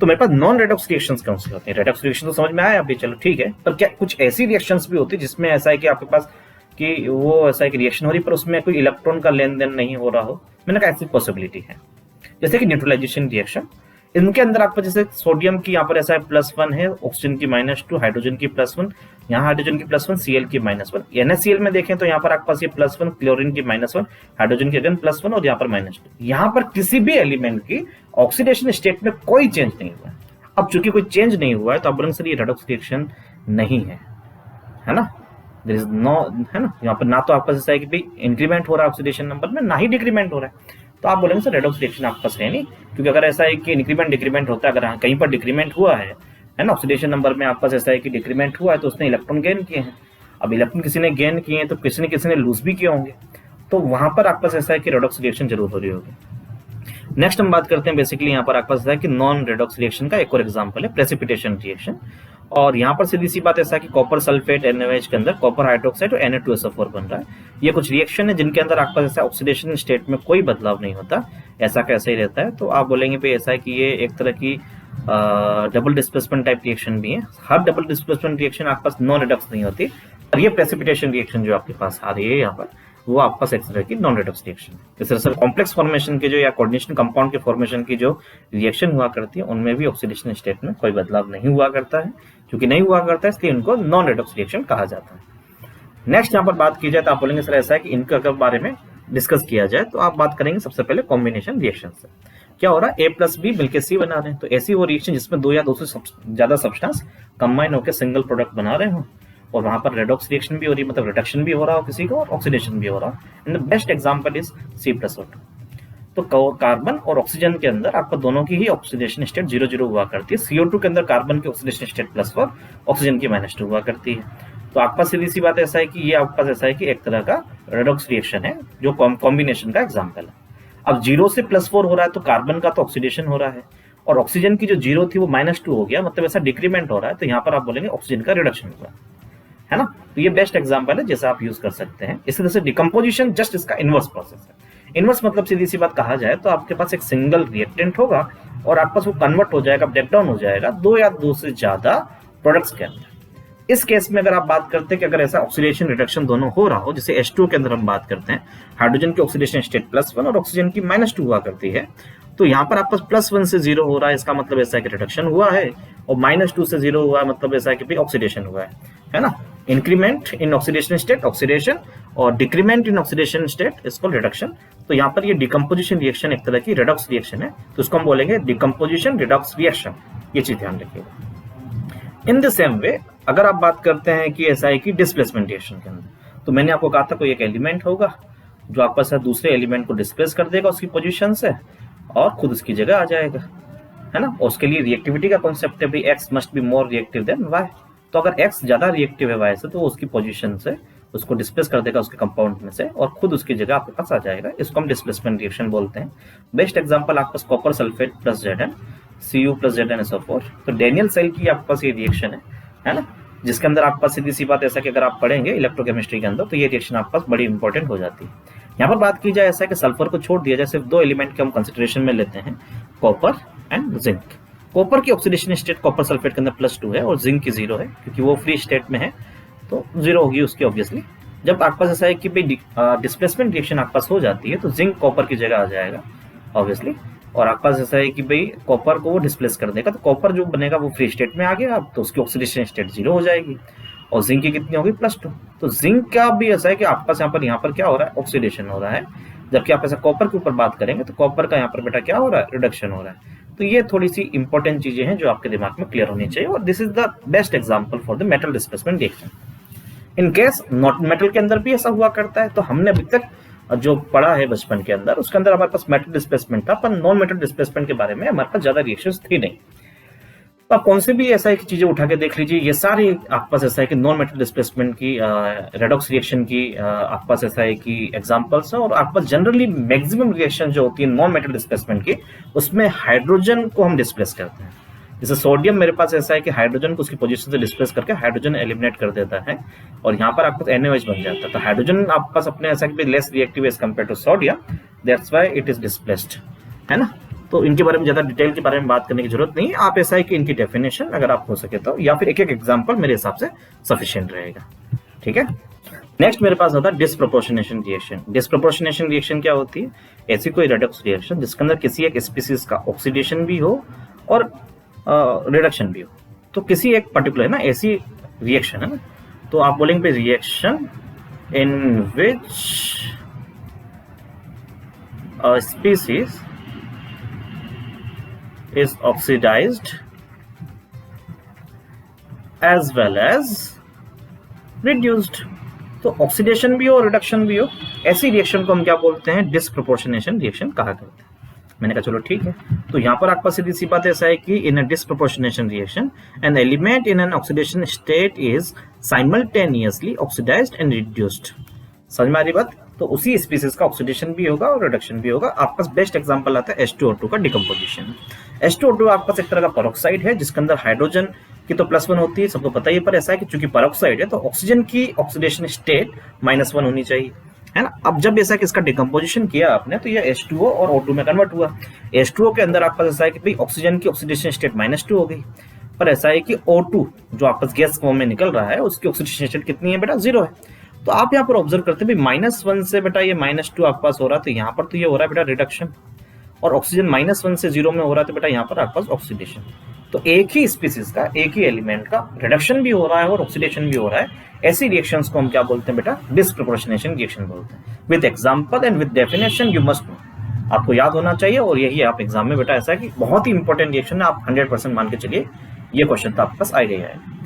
Speaker 1: तो मेरे पास नॉन रेडॉक्स रिएक्शंस कौन सी होती हैं? रेडॉक्स रिएक्शन तो समझ में आया अभी, चलो ठीक है, पर क्या कुछ ऐसी रिएक्शंस भी होती है जिसमें ऐसा है कि आपके पास कि वो ऐसा एक रिएक्शन हो रही है पर उसमें कोई इलेक्ट्रॉन का लेन देन नहीं हो रहा हो? मैंने कहा ऐसी पॉसिबिलिटी है, जैसे कि न्यूट्रलाइजेशन रिएक्शन। इनके अंदर आपको जैसे सोडियम की यहाँ पर ऐसा है +1 है, ऑक्सीजन की -2, हाइड्रोजन की +1, यहाँ हाइड्रोजन की +1, Cl की -1। NaCl में देखें तो यहाँ पर आपके पास ये +1, क्लोरीन की -1, हाइड्रोजन की अगेन +1 और यहाँ पर -2। यहाँ पर किसी भी एलिमेंट की ऑक्सीडेशन स्टेट में कोई चेंज नहीं हुआ है। अब चूंकि कोई चेंज नहीं हुआ है तो आप बोलेंगे सर ये रेडॉक्स रिएक्शन नहीं है ना, देयर इज नो, है ना। यहाँ पर ना तो आपका ऐसा है कि भाई इंक्रीमेंट हो रहा है ऑक्सीडेशन नंबर में, ना ही डिक्रीमेंट हो रहा है, तो आप बोलेंगे सर रेडॉक्स रिएक्शन आपके पास है नहीं। क्योंकि अगर ऐसा है कि इंक्रीमेंट डिक्रीमेंट होता है, अगर कहीं पर डिक्रीमेंट हुआ है ना ऑक्सीडेशन नंबर में, आपके पास ऐसा है कि डिक्रीमेंट हुआ है तो उसने इलेक्ट्रॉन गेन किए हैं। अब इलेक्ट्रॉन किसी ने गेन किए हैं तो किसी ने लूज भी किए होंगे, तो वहां पर आपके पास ऐसा है कि रेडॉक्स रिएक्शन जरूर हो रही होगी। नेक्स्ट हम बात करते हैं बेसिकली यहाँ पर आपके पास है कि नॉन रेडॉक्स रिएक्शन का एक और एग्जांपल है प्रेसिपिटेशन रिएक्शन। और यहाँ पर सीधी सी बात ऐसा है कि कॉपर सल्फेट NaOH के अंदर कॉपर हाइड्रोक्साइड और Na2SO4 बन रहा है। ये कुछ रिएक्शन है जिनके अंदर आपका ऐसा ऑक्सीडेशन स्टेट में कोई बदलाव नहीं होता, ऐसा कैसे ही रहता है। तो आप बोलेंगे भाई ऐसा है कि ये एक तरह की डबल डिस्प्लेसमेंट टाइप रिएक्शन भी है। हर डबल डिस्प्लेसमेंट रिएक्शन आपके पास नॉन रिडक्स नहीं होती, और ये प्रेसिपिटेशन रिएक्शन जो आपके पास आ रही है यहाँ पर, वो आपका एक तरह की नॉन रेडॉक्स रिएक्शन है। इस तरह से कॉम्प्लेक्स फॉर्मेशन के जो या कोऑर्डिनेशन कंपाउंड के फॉर्मेशन की जो रिएक्शन हुआ करती है उनमें भी ऑक्सीडेशन स्टेट में कोई बदलाव नहीं हुआ करता है। क्योंकि नहीं हुआ करता है इसलिए इनको नॉन रेडॉक्स रिएक्शन कहा जाता है। नेक्स्ट यहाँ पर बात की जाए तो आप बोलेंगे सर ऐसा है कि इनके अगर बारे में डिस्कस किया जाए तो आप बात करेंगे सबसे पहले कॉम्बिनेशन रिएक्शन से। क्या हो रहा है, A+B मिलकर C बना रहे हैं, तो ऐसी वो रिएक्शन जिसमें 2 या 2 से ज्यादा सब्सटेंस कंबाइन होकर सिंगल प्रोडक्ट बना रहे हो, और वहां पर रेडॉक्स रिएक्शन भी हो रही है, मतलब रिडक्शन भी हो रहा हो किसी को और ऑक्सीडेशन भी हो रहा हो। And the best example is C+O2। तो कार्बन और ऑक्सीजन के अंदर आपका दोनों की ही ऑक्सीडेशन स्टेट 0 0 हुआ करती है। CO2 के अंदर कार्बन की ऑक्सीडेशन स्टेट +4, ऑक्सीजन की -2 हुआ करती है। तो आपका सीधी सी बात ऐसा है कि ये आपके पास ऐसा है कि एक तरह का रेडॉक्स रिएक्शन है जो कॉम्बिनेशन का एग्जाम्पल है। अब 0 से +4 हो रहा है तो कार्बन का तो ऑक्सीडेशन हो रहा है, और ऑक्सीजन की जो 0 थी वो -2 हो गया, मतलब ऐसा डिक्रीमेंट हो रहा है। तो यहाँ पर आप बोलेंगे ऑक्सीजन का रिडक्शन हुआ है ना। तो ये बेस्ट एग्जांपल है जैसा आप यूज कर सकते हैं। इसी तरह से डिकम्पोजिशन जस्ट इसका इनवर्स प्रोसेस है। इनवर्स मतलब सीधी सी बात कहा जाए तो आपके पास एक सिंगल रिएक्टेंट होगा और आपके पास वो कन्वर्ट हो जाएगा, ब्रेकडाउन हो जाएगा 2 या 2 से ज्यादा प्रोडक्ट्स के अंदर। इस केस में अगर आप बात करते हैं कि अगर ऐसा ऑक्सीडेशन रिडक्शन दोनों हो रहा हो, जैसे H2 के अंदर हम बात करते हैं, हाइड्रोजन की ऑक्सीडेशन स्टेट +1 और ऑक्सीजन की -2 हुआ करती है, तो यहाँ पर आपके पास +1 से 0 हो रहा है, इसका मतलब ऐसा है कि रिडक्शन हुआ है, और -2 से 0 हुआ है मतलब ऐसा है कि ऑक्सीडेशन हुआ है ना। Increment in oxidation state oxidation, और डिक्रीमेंट इन ऑक्सीडेशन स्टेट इसको रिडक्शन। तो यहाँ पर ये डिकम्पोजिशन रिएक्शन एक तरह की रिडॉक्स रिएक्शन है, तो इसको हम बोलेंगे डिकम्पोजिशन रिडॉक्स रिएक्शन। ये चीज ध्यान रखिएगा। इन द सेम वे अगर आप बात करते हैं कि ऐसा है कि डिस्प्लेसमेंट रिएक्शन के अंदर, तो मैंने आपको कहा था कोई एक एलिमेंट होगा जो आपके साथ दूसरे एलिमेंट को डिस्प्लेस कर देगा उसकी पोजीशन से और खुद उसकी जगह आ जाएगा, है ना। उसके लिए रिएक्टिविटी का कॉन्सेप्ट है भाई X must be more reactive than Y. तो अगर एक्स ज्यादा रिएक्टिव है वाई से तो वो उसकी पोजीशन से उसको डिस्प्लेस कर देगा उसके कंपाउंड में से और खुद उसकी जगह आपके पास आ जाएगा। इसको हम डिस्प्लेसमेंट रिएक्शन बोलते हैं। बेस्ट एग्जांपल आपके पास copper sulphate plus Zn, Cu plus ZnSO4। तो डेनियल सेल की आपके पास ये रिएक्शन है ना, जिसके अंदर आपके पास सीधी सी बात ऐसा कि अगर आप पढ़ेंगे इलेक्ट्रोकेमिस्ट्री के अंदर तो ये रिएक्शन आपके पास बड़ी इंपॉर्टेंट हो जाती है। यहाँ पर बात की जाए ऐसा है कि सल्फर को छोड़ दिया जाए, सिर्फ 2 एलिमेंट के हम कंसिडरेशन में लेते हैं, कॉपर एंड जिंक। कॉपर की ऑक्सीडेशन स्टेट कॉपर सल्फेट के अंदर +2 है और जिंक की 0 है, क्योंकि वो फ्री स्टेट में है तो 0 होगी उसकी ऑब्वियसली। जब आपके पास ऐसा है कि भाई डिस्प्लेसमेंट रिएक्शन आपके पास हो जाती है तो जिंक कॉपर की जगह आ जाएगा ऑब्वियसली, और आपके पास ऐसा है कि भाई कॉपर को वो डिस्प्लेस कर देगा, तो कॉपर जो बनेगा वो फ्री स्टेट में आ गया, अब तो उसकी ऑक्सीडेशन स्टेट 0 हो जाएगी, और जिंक की कितनी होगी +2। तो जिंक का भी ऐसा है कि आपके पास यहाँ पर क्या हो रहा है, ऑक्सीडेशन हो रहा है, जबकि आप ऐसा कॉपर के ऊपर बात करेंगे तो कॉपर का यहाँ पर बेटा क्या हो रहा है, रिडक्शन हो रहा है। तो ये थोड़ी सी इंपॉर्टेंट चीजें हैं जो आपके दिमाग में क्लियर होनी चाहिए, और this is the best example for the metal displacement reaction. In case not metal के अंदर भी ऐसा हुआ करता है, तो हमने अभी तक जो पढ़ा है बचपन के अंदर उसके अंदर हमारे पास मेटल डिस्प्लेसमेंट था, पर नॉन मेटल डिस्प्लेसमेंट के बारे में हमारे पास ज्यादा रिएक्शंस थी नहीं। तो आप कौन से भी ऐसा एक चीजें उठा के देख लीजिए, ये सारे आपके पास ऐसा है कि नॉन मेटल डिस्प्लेसमेंट की रेडॉक्स रिएक्शन की आपके पास ऐसा है कि एग्जांपल्स है, और आपके पास जनरली मैक्सिमम रिएक्शन जो होती है नॉन मेटल डिस्प्लेसमेंट की उसमें हाइड्रोजन को हम डिस्प्लेस करते हैं। जैसे सोडियम मेरे पास ऐसा है कि हाइड्रोजन को उसकी पोजीशन से डिस्प्लेस करके हाइड्रोजन एलिमिनेट कर देता है और यहाँ पर आपके पास NaOH बन जाता है। तो हाइड्रोजन आपके पास अपने ऐसा कि less reactive as compare to sodium, that's why it is displaced, है ना। तो इनके बारे में ज्यादा डिटेल के बारे में बात करने की जरूरत नहीं है, आप ऐसा है कि इनकी डेफिनेशन अगर आप हो सके तो, या फिर एक एक एग्जाम्पल मेरे हिसाब से सफिशिएंट रहेगा, ठीक है। नेक्स्ट मेरे पास होता है डिस्प्रोपोर्शनेशन रिएक्शन। डिस्प्रोपोर्शनेशन रिएक्शन क्या होती है, ऐसी कोई रेडॉक्स रिएक्शन जिसके अंदर किसी एक स्पीसीज का ऑक्सीडेशन भी हो और रिडक्शन भी हो। तो किसी एक पर्टिकुलर है ना ऐसी रिएक्शन है ना, तो आप बोलेंगे reaction in which species is oxidized as well as reduced। तो ऑक्सीडेशन भी हो रिडक्शन भी हो, ऐसी रिएक्शन को हम क्या बोलते हैं, डिस्प्रोपोर्शनेशन रिएक्शन कहा करते हैं। मैंने कहा चलो ठीक है। तो यहाँ पर आपका सीधी सी बात ऐसा है कि in a disproportionation reaction an element in an oxidation state is simultaneously oxidised and reduced. समझ में आ रही बात। तो उसी स्पीसीज का ऑक्सीडेशन भी होगा और रिडक्शन भी होगा। आपके पास बेस्ट एग्जांपल आता है H2O2 का डिकम्पोजिशन। H2O2 आपके पास एक तरह का पेरोक्साइड है जिसके अंदर हाइड्रोजन की तो +1 होती है, सबको पता ही, पर ऐसा है कि चूंकि पेरोक्साइड है तो ऑक्सीजन की ऑक्सीडेशन स्टेट -1 होनी चाहिए, है ना। अब जब ऐसा कि इसका डिकम्पोजिशन किया आपने तो ये H2O और O2 में कन्वर्ट हुआ। H2O के अंदर आपके पास ऐसा है कि भाई ऑक्सीजन की ऑक्सीडेशन स्टेट -2 हो गई, पर ऐसा है कि O2 जो आपके पास गैस फॉर्म में निकल रहा है उसकी ऑक्सीडेशन स्टेट कितनी है बेटा, 0 है। तो आप यहाँ पर ऑब्जर्व करते हैं -1 से बेटा ये -2 आपके पास हो रहा है, तो यहाँ पर तो ये हो रहा है बेटा रिडक्शन, और ऑक्सीजन -1 से 0 में हो रहा है तो बेटा यहाँ पर आपके पास ऑक्सीडेशन। तो एक ही स्पीसीज का एक ही एलिमेंट का रिडक्शन भी हो रहा है और ऑक्सीडेशन भी हो रहा है, ऐसी रिएक्शंस को हम क्या बोलते हैं बेटा, डिस्प्रोपोर्शनेशन रिएक्शन बोलते हैं। With example and with definition you must know, आपको याद होना चाहिए, और यही आप एग्जाम में बेटा ऐसा है कि बहुत ही इंपॉर्टेंट रिएक्शन है, आप 100% मान के चलिए ये क्वेश्चन तो आपके पास आ गया है।